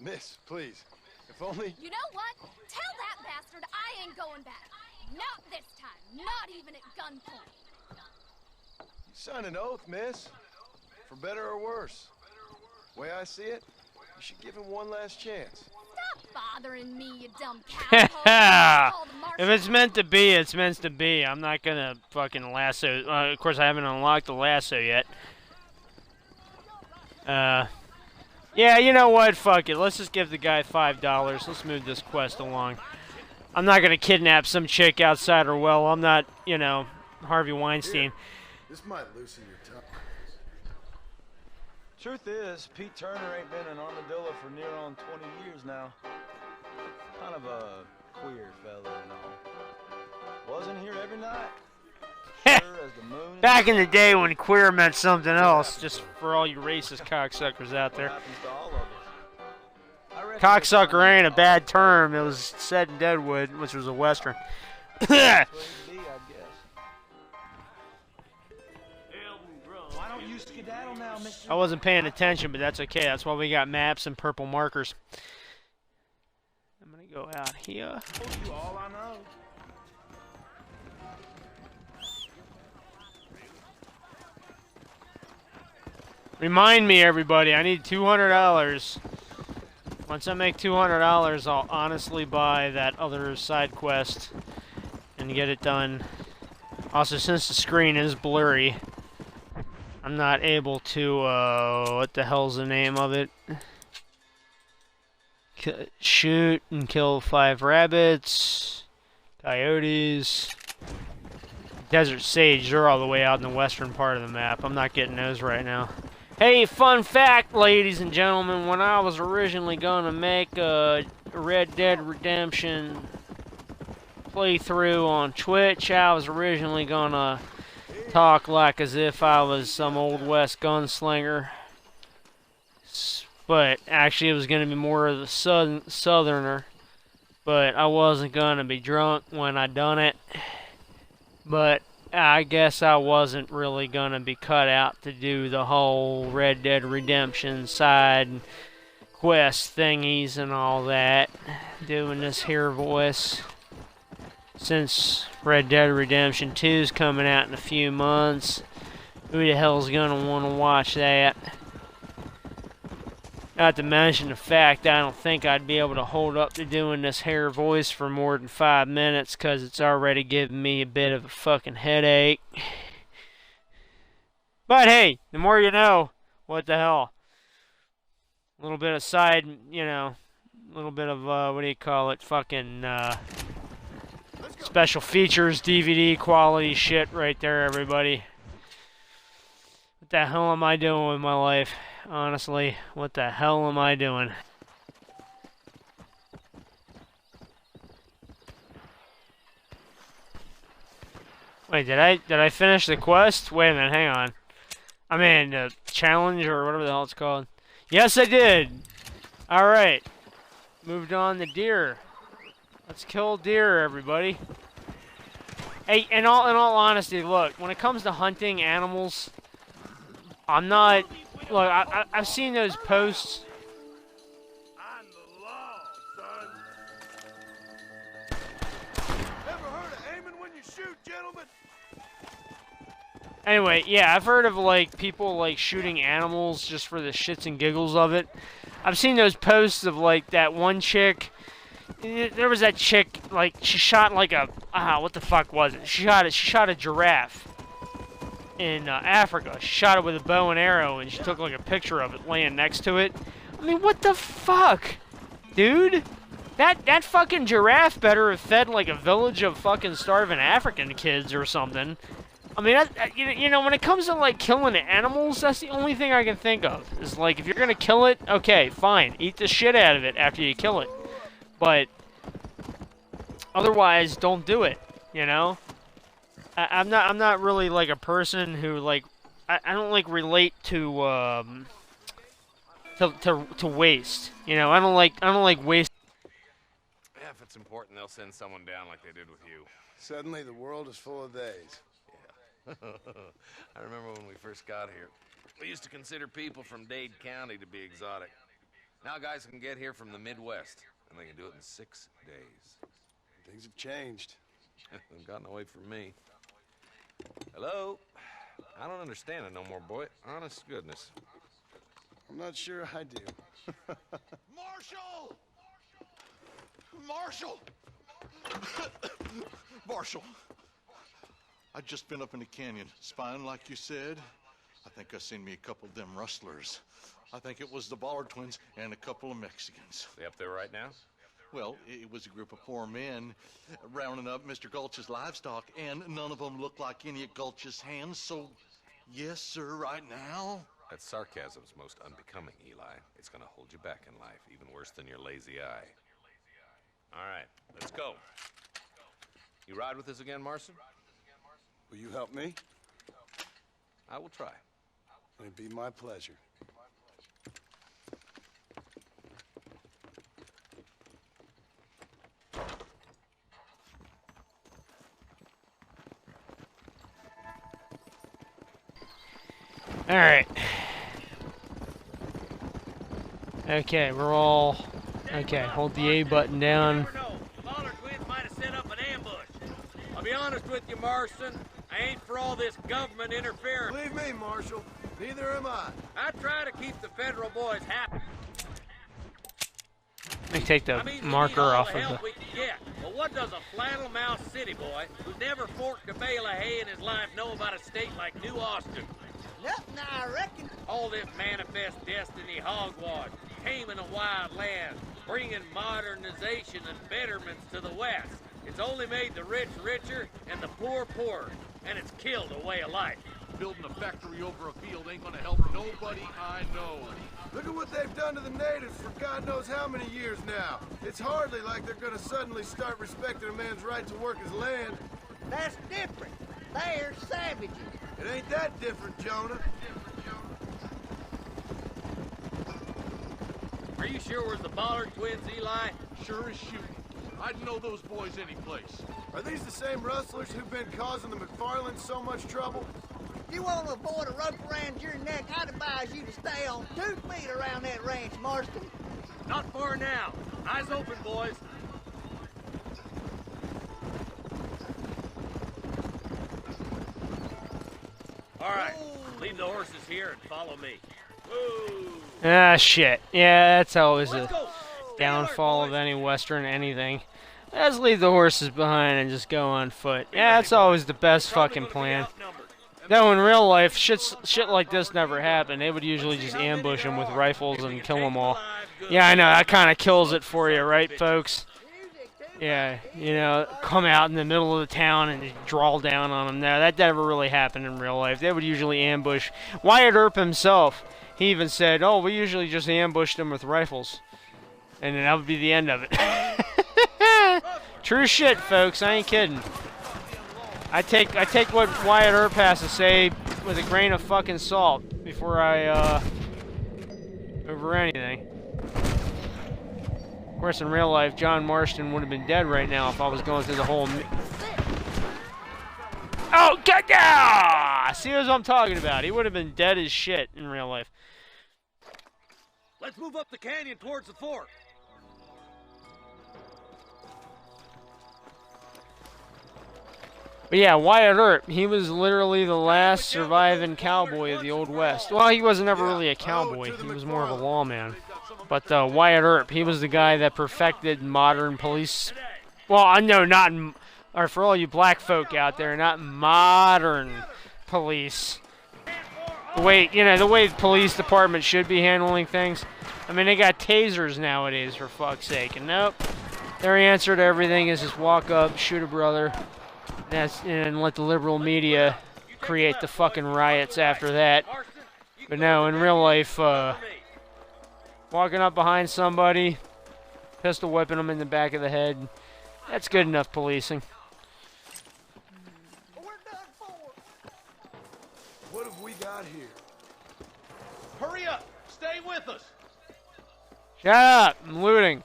S3: Miss, please. If only...
S6: You know what? Tell that bastard I ain't going back. Not this time. Not even at gunpoint.
S3: You signed an oath, miss. For better or worse. Way I see it, you should give him one last chance.
S6: Stop bothering me, you dumb coward.
S1: If it's meant to be, it's meant to be. I'm not gonna fucking lasso. Of course, I haven't unlocked the lasso yet. Yeah, you know what? Fuck it. Let's just give the guy $5. Let's move this quest along. I'm not gonna kidnap some chick outside her well. I'm not, you know, Harvey Weinstein.
S3: Here, this might loosen your tongue.
S12: Truth is, Pete Turner ain't been an armadillo for near on 20 years now. Kind of a queer fella and all. Wasn't here every night. Sure as the moon.
S1: Back in the day when queer meant something else, just for all you racist cocksuckers out there. Cocksucker ain't a bad term. It was said in Deadwood, which was a western. I wasn't paying attention, but that's okay. That's why we got maps and purple markers. I'm gonna go out here.
S12: All I know.
S1: Remind me, everybody, I need $200. Once I make $200, I'll honestly buy that other side quest and get it done. Also, since the screen is blurry, I'm not able to, what the hell's the name of it? Shoot and kill 5 rabbits, coyotes, desert sage. They're all the way out in the western part of the map. I'm not getting those right now. Hey, fun fact, ladies and gentlemen, when I was originally going to make a Red Dead Redemption playthrough on Twitch, I was originally going to talk like as if I was some old west gunslinger. But actually it was going to be more of the southerner. But I wasn't going to be drunk when I done it. But I guess I wasn't really going to be cut out to do the whole Red Dead Redemption side quest thingies and all that. Doing this here voice. Since Red Dead Redemption 2 is coming out in a few months, who the hell's going to want to watch that? Not to mention the fact I don't think I'd be able to hold up to doing this hair voice for more than 5 minutes because it's already giving me a bit of a fucking headache. But hey, the more you know, what the hell. A little bit of side, you know, a little bit of, what do you call it, fucking, special features, DVD quality shit right there, everybody. What the hell am I doing with my life? Honestly, what the hell am I doing? Wait, did I finish the quest? Wait a minute, hang on. I mean, the challenge or whatever the hell it's called. Yes, I did. All right, moved on to deer. Let's kill deer, everybody. Hey, in all honesty, look, when it comes to hunting animals, I'm not. Look, I've seen those posts.
S3: I'm the law, son. Ever heard of aiming when you shoot, gentlemen?
S1: Anyway, yeah, I've heard of, like, people, like, shooting animals just for the shits and giggles of it. I've seen those posts of, like, that one chick. There was that chick, like, she shot, like, a, what the fuck was it? She shot a giraffe in Africa. She shot it with a bow and arrow, and she took, like, a picture of it laying next to it. I mean, what the fuck? Dude? That fucking giraffe better have fed, like, a village of fucking starving African kids or something. I mean, you know, when it comes to, like, killing animals, that's the only thing I can think of. Is, like, if you're gonna kill it, okay, fine. Eat the shit out of it after you kill it. But otherwise, don't do it, you know? I'm not really, like, a person who, like, I don't, like, relate to waste. You know, I don't like waste.
S3: Yeah, if it
S10: it's important they'll send someone down like they did with you.
S3: Suddenly, the world is full of theys.
S10: Yeah. I remember when we first got here. We used to consider people from Dade County to be exotic. Now guys can get here from the Midwest, and they can do it in 6 days.
S3: Things have changed.
S10: They've gotten away from me. Hello? I don't understand it no more, boy. Honest to goodness.
S3: I'm not sure I do.
S13: Marshal! Marshal! Marshal! I just been up in the canyon, spying like you said. I think I seen me a couple of them rustlers. I think it was the Ballard twins and a couple of Mexicans.
S10: They up there right now?
S13: Well, it was a group of poor men rounding up Mr. Gulch's livestock, and none of them looked like any of Gulch's hands, so yes, sir, right now.
S10: That sarcasm's most unbecoming, Eli. It's gonna hold you back in life, even worse than your lazy eye. All right, let's go. You ride with us again, Marston?
S3: Will you help me?
S10: I will try.
S3: It'd be my pleasure.
S1: All right. Okay, we're all... Okay, hold the A button down.
S14: Ballard twins might have set up an ambush. I'll be honest with you, Marston. I ain't for all this government interference.
S3: Believe me, Marshal. Neither am I.
S14: I try to keep the federal boys happy.
S1: Let me take the marker off of the...
S14: we can get. But what does a flannel-mouthed city boy who's never forked a bale of hay in his life know about a state like New Austin?
S11: Nothing, I reckon.
S14: All this manifest destiny hogwash, taming a wild land, bringing modernization and betterments to the West. It's only made the rich richer and the poor poorer, and it's killed a way of life.
S13: Building a factory over a field ain't gonna help nobody I know.
S3: Look at what they've done to the natives for God knows how many years now. It's hardly like they're gonna suddenly start respecting a man's right to work his land.
S11: That's different. They're savages.
S3: It ain't that different, Jonah.
S14: Are you sure we're the Ballard twins, Eli?
S13: Sure as shooting. I'd know those boys any place.
S3: Are these the same rustlers who've been causing the McFarlands so much trouble?
S11: If you want to avoid a rope around your neck, I'd advise you to stay on 2 feet around that ranch, Marston.
S14: Not far now. Eyes open, boys. All right, leave the horses here and follow me. Woo.
S1: Ah, shit. Yeah, that's always a downfall of any Western anything. Let's leave the horses behind and just go on foot. Yeah, that's always the best fucking plan. No, in real life, shit like this never happened. They would usually just ambush them with rifles and kill them all. Yeah, I know, that kind of kills it for you, right, folks? Yeah, you know, come out in the middle of the town and just draw down on them. No, that never really happened in real life. They would usually ambush. Wyatt Earp himself, he even said, oh, we usually just ambush them with rifles. And then that would be the end of it. True shit, folks. I ain't kidding. I take what Wyatt Earp has to say with a grain of fucking salt before I, over anything. Of course, in real life, John Marston would have been dead right now if I was going through the whole... Oh, gaga! See what I'm talking about? He would have been dead as shit in real life.
S14: Let's move up the canyon towards the fort.
S1: But yeah, Wyatt Earp, he was literally the last surviving cowboy of the Old West. Well, he wasn't ever really a cowboy. He was more of a lawman. But Wyatt Earp, he was the guy that perfected modern police. Well, no, not... Or for all you black folk out there, not modern police. The way the police department should be handling things. I mean, they got tasers nowadays, for fuck's sake. And nope, their answer to everything is just walk up, shoot a brother, and let the liberal media create the fucking riots after that. But no, in real life, walking up behind somebody, pistol whipping them in the back of the head, that's good enough policing.
S3: What have we got here?
S13: Hurry up! Stay with us!
S1: Shut up! I'm looting.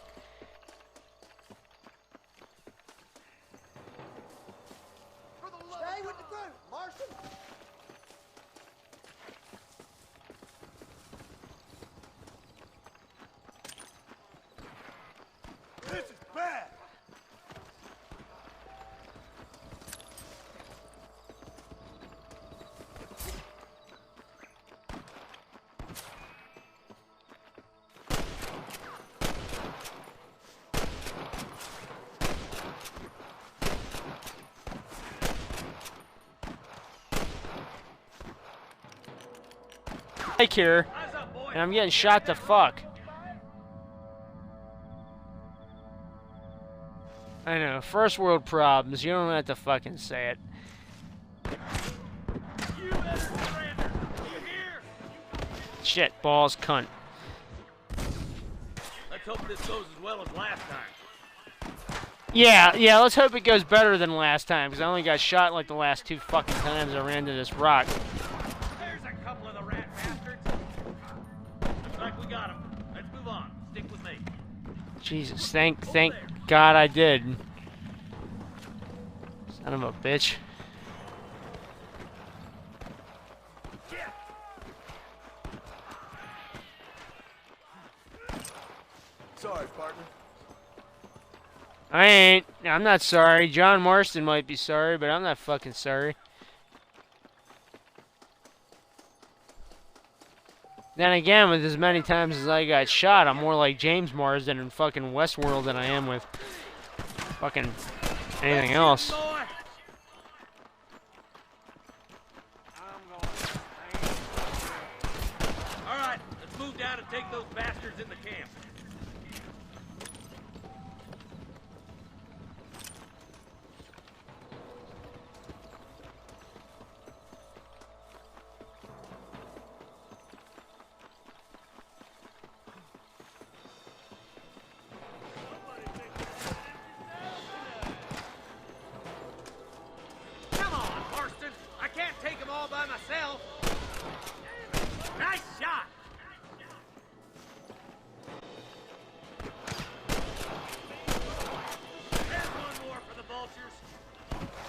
S3: bad.
S1: Here, and I'm getting shot to fuck. I know, first world problems. You don't have to fucking say it. Shit, balls, cunt.
S14: Let's hope this goes as well as last time.
S1: Yeah, let's hope it goes better than last time, because I only got shot like the last 2 fucking times I ran to this rock.
S14: There's a couple of the rat bastards. Looks like we got them. Let's move on. Stick with me.
S1: Jesus, thank God I did. Son of a bitch.
S3: Sorry, partner.
S1: I'm not sorry. John Marston might be sorry, but I'm not fucking sorry. Then again, with as many times as I got shot, I'm more like James Marsden in fucking Westworld than I am with fucking anything else.
S14: Alright, let's move down and take those bastards in the camp. Come on, Marston. I can't take them all by myself. Nice shot. There's one more for the vultures.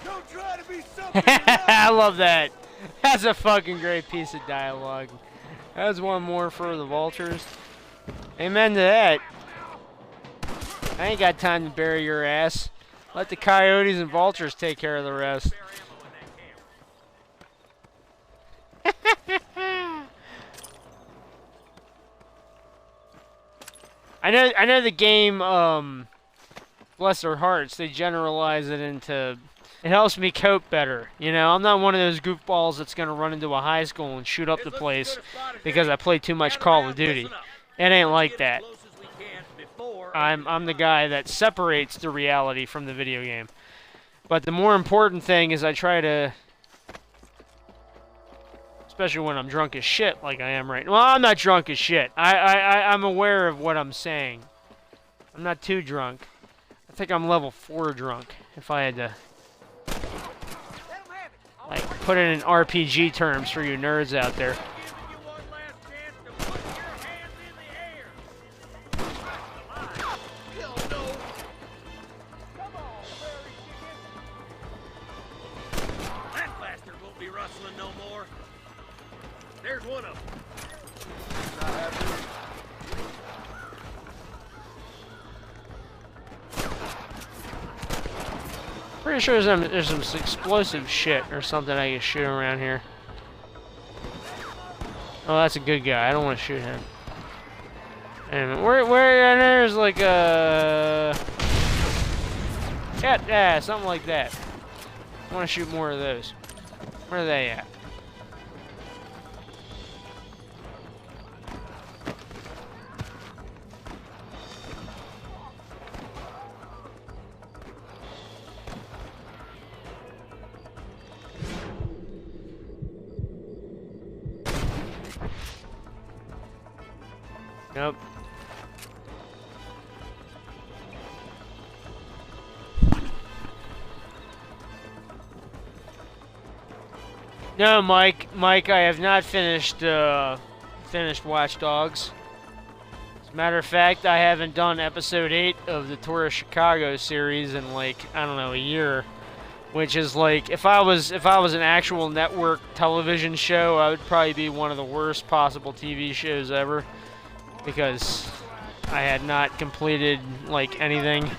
S3: Don't try to be something.
S1: I love that. That's a fucking great piece of dialogue. That's one more for the vultures. Amen to that. I ain't got time to bury your ass. Let the coyotes and vultures take care of the rest. I know the game, bless their hearts, they generalize it into, it helps me cope better. You know, I'm not one of those goofballs that's going to run into a high school and shoot up the place because I play too much Call of Duty. It ain't like that. I'm the guy that separates the reality from the video game. But the more important thing is I try to, especially when I'm drunk as shit like I am right now. Well, I'm not drunk as shit. I'm aware of what I'm saying. I'm not too drunk. I think I'm level 4 drunk, if I had to like put it in RPG terms for you nerds out there.
S14: There's one of them.
S1: Pretty sure there's some explosive shit or something I can shoot around here. Oh, that's a good guy. I don't want to shoot him. And where there's like a yeah, something like that. I want to shoot more of those. Where are they at? Nope. No, Mike, I have not finished Watch Dogs. As a matter of fact, I haven't done episode 8 of the Tour of Chicago series in like, I don't know, a year. Which is like, if I was an actual network television show, I would probably be one of the worst possible TV shows ever. Because I had not completed like anything.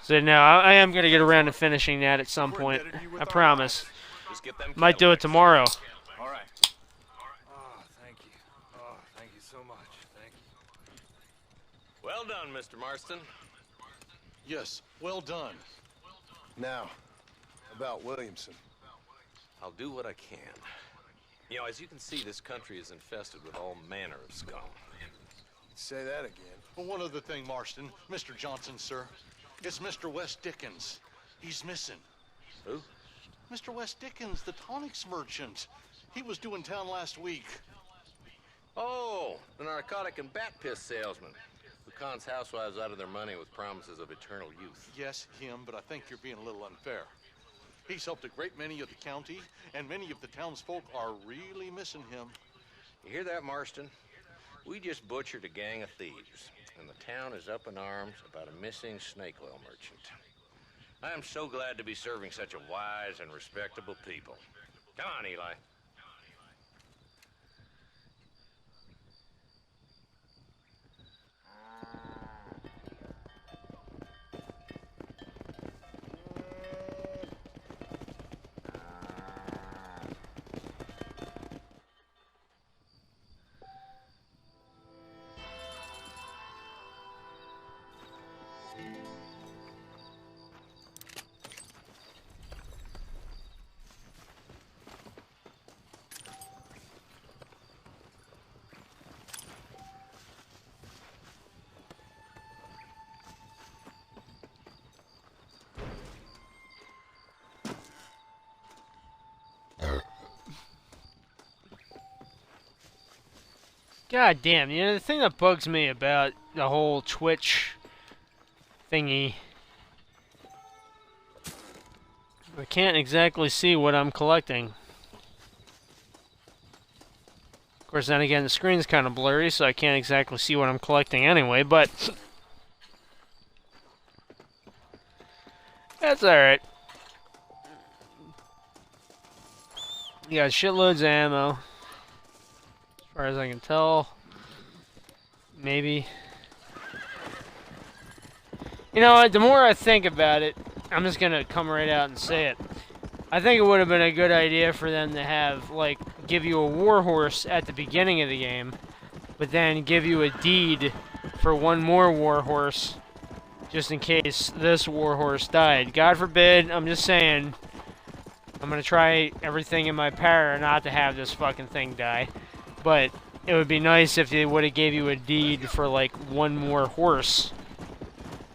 S1: So no, I am gonna get around to finishing that at some point. I promise. Might do it tomorrow.
S10: All right. Oh, thank you. Oh, thank you so much. Thank you. Well done, Mr. Marston.
S13: Yes, well done.
S3: Now, about Williamson.
S10: I'll do what I can. You know, as you can see, this country is infested with all manner of scum.
S3: Say that again.
S13: Well, one other thing, Marston. Mr. Johnson, sir. It's Mr. Wes Dickens. He's missing.
S10: Who?
S13: Mr. Wes Dickens, the tonics merchant. He was due in town last week.
S10: Oh, the narcotic and bat piss salesman who cons housewives out of their money with promises of eternal youth.
S13: Yes, him, but I think you're being a little unfair. He's helped a great many of the county, and many of the townsfolk are really missing him.
S10: You hear that, Marston? We just butchered a gang of thieves, and the town is up in arms about a missing snake oil merchant. I am so glad to be serving such a wise and respectable people. Come on, Eli.
S1: God damn, you know, the thing that bugs me about the whole Twitch thingy, I can't exactly see what I'm collecting. Of course, then again, the screen's kind of blurry, so I can't exactly see what I'm collecting anyway, but that's alright. You got shitloads of ammo. As far as I can tell, maybe. You know what, the more I think about it, I'm just gonna come right out and say it. I think it would have been a good idea for them to have, like, give you a warhorse at the beginning of the game, but then give you a deed for one more warhorse, just in case this warhorse died. God forbid, I'm just saying, I'm gonna try everything in my power not to have this fucking thing die. But it would be nice if they would have gave you a deed for, like, one more horse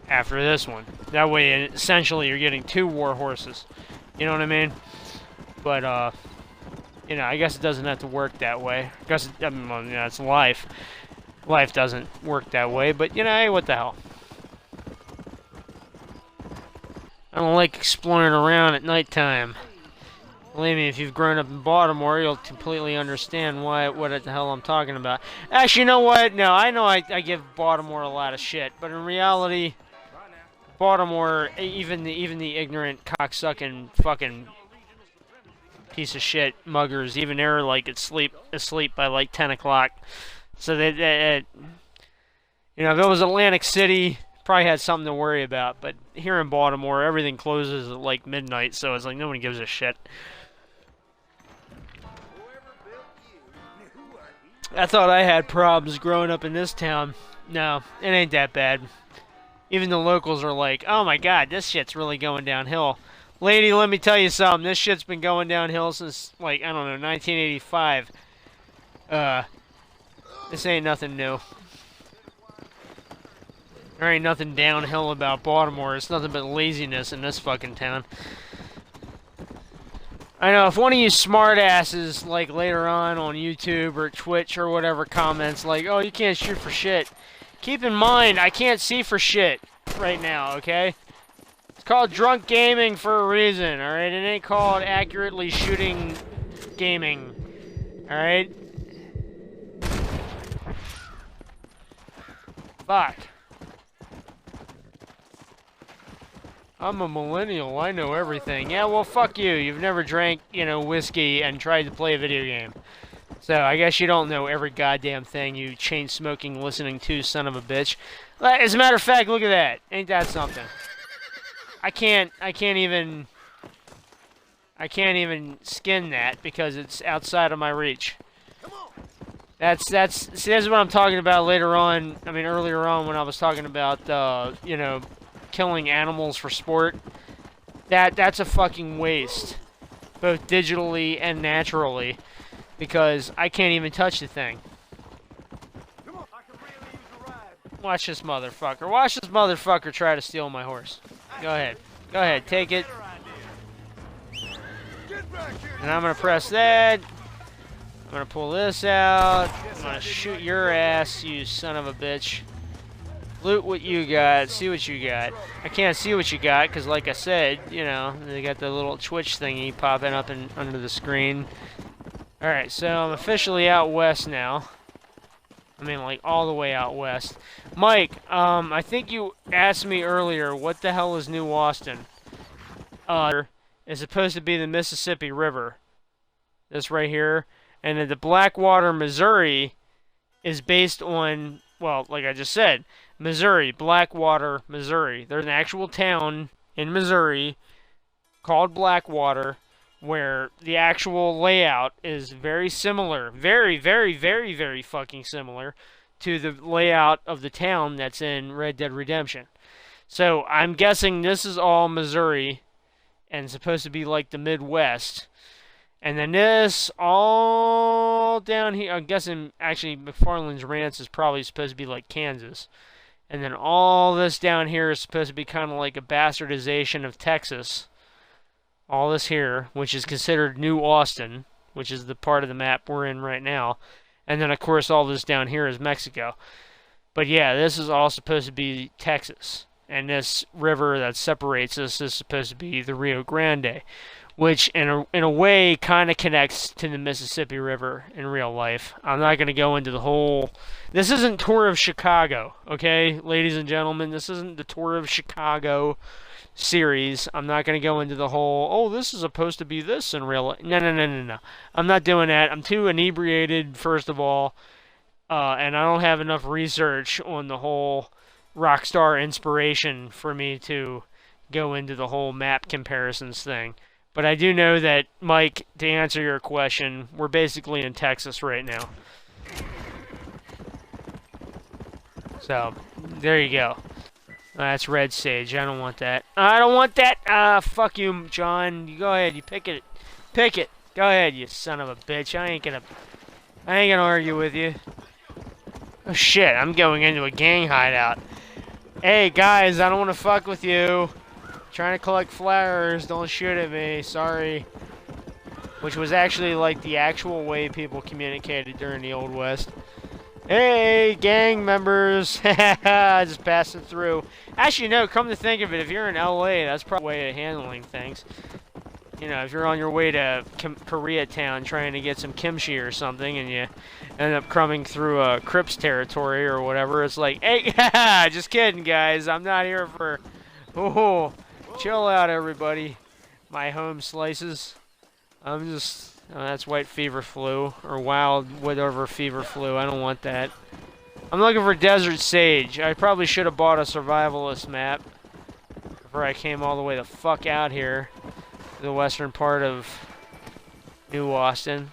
S1: after this one. That way, essentially, you're getting 2 war horses. You know what I mean? But, you know, I guess it doesn't have to work that way. I guess, I mean, well, you know, it's life. Life doesn't work that way, but, you know, hey, what the hell. I don't like exploring around at nighttime. Believe me, if you've grown up in Baltimore, you'll completely understand what the hell I'm talking about. Actually, you know what? No, I know I give Baltimore a lot of shit, but in reality, Baltimore, even the ignorant, cocksucking, fucking piece of shit muggers, even they're like asleep by like 10 o'clock. So they you know, if it was Atlantic City, probably had something to worry about. But here in Baltimore, everything closes at like midnight, so it's like nobody gives a shit. I thought I had problems growing up in this town. No, it ain't that bad. Even the locals are like, oh my god, this shit's really going downhill. Lady, let me tell you something. This shit's been going downhill since, like, I don't know, 1985. This ain't nothing new. There ain't nothing downhill about Baltimore. It's nothing but laziness in this fucking town. I know, if one of you smartasses, like, later on YouTube or Twitch or whatever comments, like, oh, you can't shoot for shit. Keep in mind, I can't see for shit right now, okay? It's called drunk gaming for a reason, alright? It ain't called accurately shooting gaming, alright? Fuck. I'm a millennial, I know everything. Yeah, well, fuck you. You've never drank, you know, whiskey and tried to play a video game. So, I guess you don't know every goddamn thing, you chain-smoking, listening to son of a bitch. As a matter of fact, look at that. Ain't that something? I can't even skin that because it's outside of my reach. See, that's what I'm talking about later on. I mean, earlier on when I was talking about, you know, killing animals for sport. That's a fucking waste, both digitally and naturally, because I can't even touch the thing. Watch this motherfucker. Watch this motherfucker try to steal my horse. Go ahead. Go ahead. Take it. And I'm going to press that. I'm going to pull this out. I'm going to shoot your ass, you son of a bitch. Loot what you got. See what you got. I can't see what you got because, like I said, you know, they got the little Twitch thingy popping up under the screen. Alright, so I'm officially out west now. I mean, like, all the way out west. Mike, I think you asked me earlier, what the hell is New Austin? It's supposed to be the Mississippi River. This right here. And then the Blackwater, Missouri is based on, well, like I just said, Missouri, Blackwater, Missouri. There's an actual town in Missouri called Blackwater where the actual layout is very similar, very, very, very, very fucking similar to the layout of the town that's in Red Dead Redemption. So I'm guessing this is all Missouri and supposed to be like the Midwest. And then this all down here, I'm guessing actually McFarland's Ranch is probably supposed to be like Kansas. And then all this down here is supposed to be kind of like a bastardization of Texas. All this here, which is considered New Austin, which is the part of the map we're in right now. And then, of course, all this down here is Mexico. But yeah, this is all supposed to be Texas. And this river that separates us is supposed to be the Rio Grande, which in a way kind of connects to the Mississippi River in real life. I'm not going to go into the whole... This isn't Tour of Chicago, okay, ladies and gentlemen? This isn't the Tour of Chicago series. I'm not going to go into the whole, oh, this is supposed to be this in real life. No. I'm not doing that. I'm too inebriated, first of all, and I don't have enough research on the whole Rockstar inspiration for me to go into the whole map comparisons thing. But I do know that, Mike, to answer your question, we're basically in Texas right now. So, there you go. That's red sage. I don't want that. I don't want that! Fuck you, John. You go ahead. You pick it. Pick it. Go ahead, you son of a bitch. I ain't gonna argue with you. Oh, shit. I'm going into a gang hideout. Hey, guys, I don't want to fuck with you. Trying to collect flowers, don't shoot at me, sorry. Which was actually like the actual way people communicated during the Old West. Hey, gang members! Just passing through. Actually, no, come to think of it, if you're in LA, that's probably a way of handling things. You know, if you're on your way to Koreatown trying to get some kimchi or something, and you end up coming through Crips territory or whatever, it's like, hey, just kidding, guys, I'm not here for... Oh, chill out, everybody. My home slices. I'm just... Oh, that's white fever flu. Or wild whatever fever flu. I don't want that. I'm looking for desert sage. I probably should have bought a survivalist map before I came all the way the fuck out here to the western part of New Austin.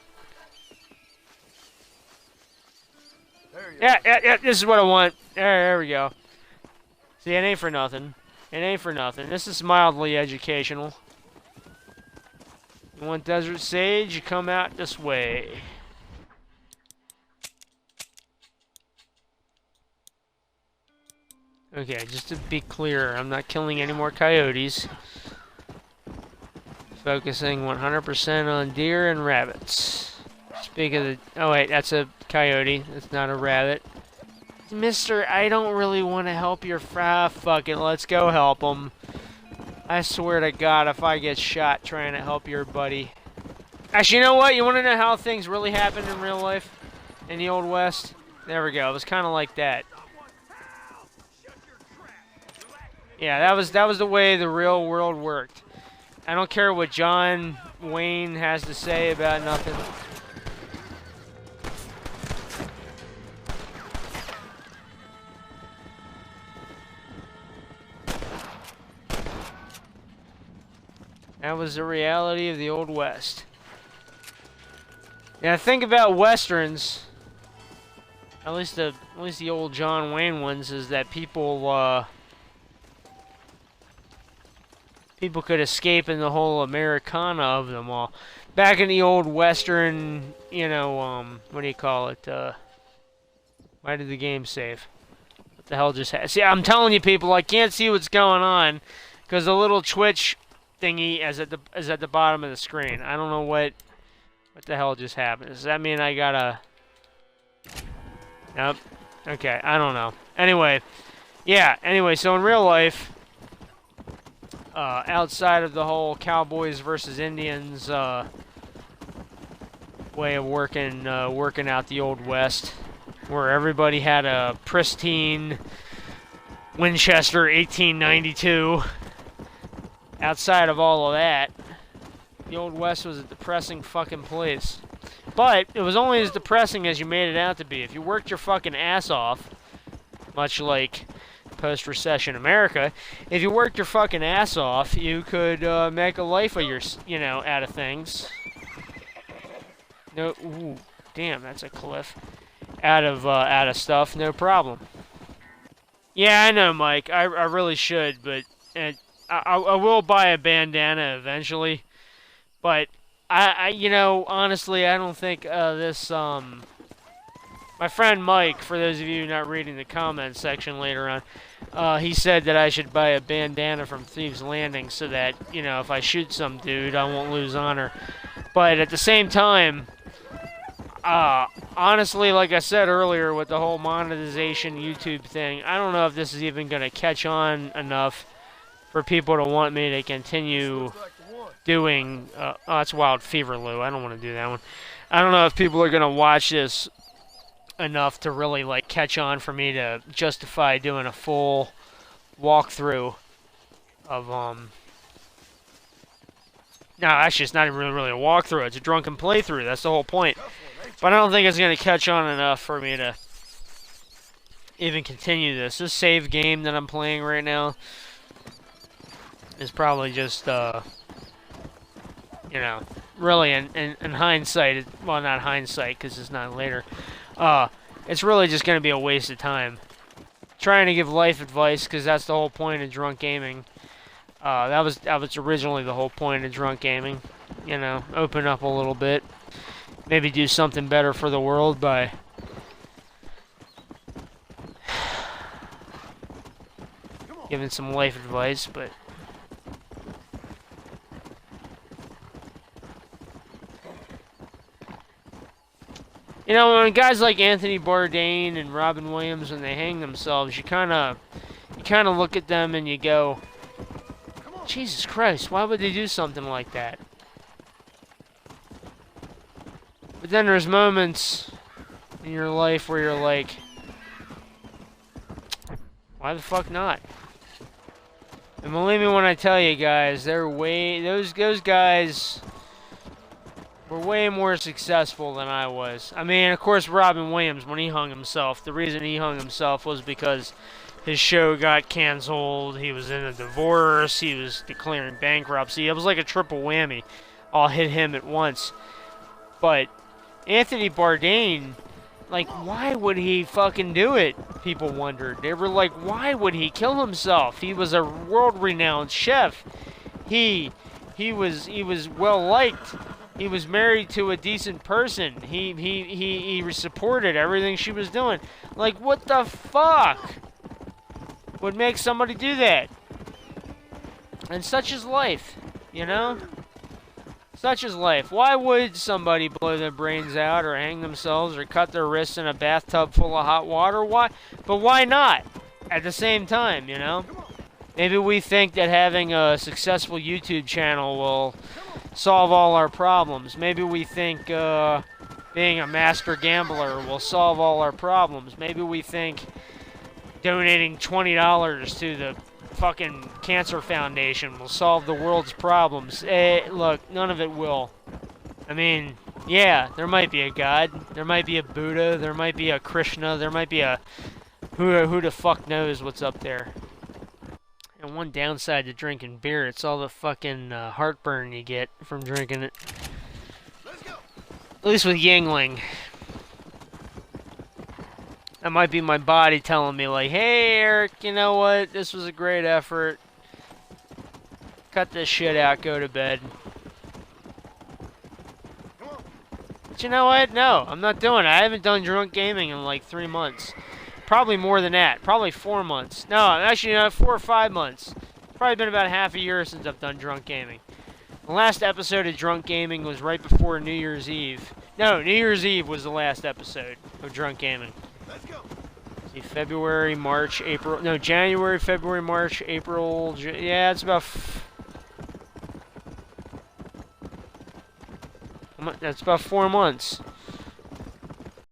S1: Yeah, this is what I want. There we go. See, it ain't for nothing. It ain't for nothing. This is mildly educational. You want desert sage? You come out this way. Okay, just to be clear, I'm not killing any more coyotes. Focusing 100% on deer and rabbits. Speak of the... Oh wait, that's a coyote. That's not a rabbit. Mister, I don't really want to help your fuck it, let's go help him. I swear to God, if I get shot trying to help your buddy. Actually, you know what? You want to know how things really happened in real life? In the Old West? There we go. It was kind of like that. Yeah, that was the way the real world worked. I don't care what John Wayne has to say about nothing. That was the reality of the Old West. Now think about westerns. At least the old John Wayne ones, is that people could escape in the whole Americana of them all. Back in the old western, you know, what do you call it? Why did the game save? What the hell just happened? See, I'm telling you, people, I can't see what's going on because the little Twitch thingy is at the bottom of the screen. I don't know what the hell just happened. Does that mean I gotta? Nope. Okay, I don't know. Anyway, yeah. Anyway, so in real life, outside of the whole Cowboys versus Indians way of working out the Old West, where everybody had a pristine Winchester 1892. Outside of all of that, the Old West was a depressing fucking place. But it was only as depressing as you made it out to be. If you worked your fucking ass off, much like post-recession America, if you worked your fucking ass off, you could make a life of your, you know, out of things. No, ooh, damn, that's a cliff. Out of stuff, no problem. Yeah, I know, Mike. I really should, but I will buy a bandana eventually. But you know, honestly, I don't think this my friend Mike, for those of you not reading the comments section later on, he said that I should buy a bandana from Thieves Landing so that, you know, if I shoot some dude, I won't lose honor. But at the same time, honestly, like I said earlier with the whole monetization YouTube thing, I don't know if this is even going to catch on enough for people to want me to continue doing, oh, that's Wild Fever, Lou. I don't want to do that one. I don't know if people are going to watch this enough to really, like, catch on for me to justify doing a full walkthrough of, no, actually, it's not even really a walkthrough. It's a drunken playthrough. That's the whole point. But I don't think it's going to catch on enough for me to even continue this. This save game that I'm playing right now is probably just, you know, really in hindsight, well, not hindsight because it's not later, it's really just going to be a waste of time. Trying to give life advice because that's the whole point of drunk gaming. That was originally the whole point of drunk gaming. You know, open up a little bit. Maybe do something better for the world by giving some life advice, but you know, when guys like Anthony Bourdain and Robin Williams, when they hang themselves, you kind of look at them and you go, Jesus Christ, why would they do something like that? But then there's moments in your life where you're like, why the fuck not? And believe me when I tell you guys, those guys were way more successful than I was. I mean, of course, Robin Williams, when he hung himself, the reason he hung himself was because his show got canceled, he was in a divorce, he was declaring bankruptcy. It was like a triple whammy. All hit him at once. But Anthony Bourdain, like, why would he fucking do it? People wondered. They were like, why would he kill himself? He was a world-renowned chef. He was well-liked. He was married to a decent person. He supported everything she was doing. Like, what the fuck would make somebody do that? And such is life, you know? Such is life. Why would somebody blow their brains out or hang themselves or cut their wrists in a bathtub full of hot water? Why? But why not? At the same time, you know? Maybe we think that having a successful YouTube channel will solve all our problems. Maybe we think being a master gambler will solve all our problems. Maybe we think donating $20 to the fucking cancer foundation will solve the world's problems. Look, none of it will. I mean, yeah, there might be a God, there might be a Buddha, there might be a Krishna, there might be a who the fuck knows what's up there. And one downside to drinking beer, it's all the fucking heartburn you get from drinking it.
S3: Let's go.
S1: At least with Yingling. That might be my body telling me, like, hey, Eric, you know what? This was a great effort. Cut this shit out, go to bed. But you know what? No, I'm not doing it. I haven't done drunk gaming in like 3 months. Probably more than that. Probably 4 months. No, actually, 4 or 5 months. It's probably been about half a year since I've done drunk gaming. The last episode of drunk gaming was right before New Year's Eve. No, New Year's Eve was the last episode of drunk gaming.
S3: Let's go.
S1: See, February, March, April. No, January, February, March, April. Yeah, it's about. That's about 4 months.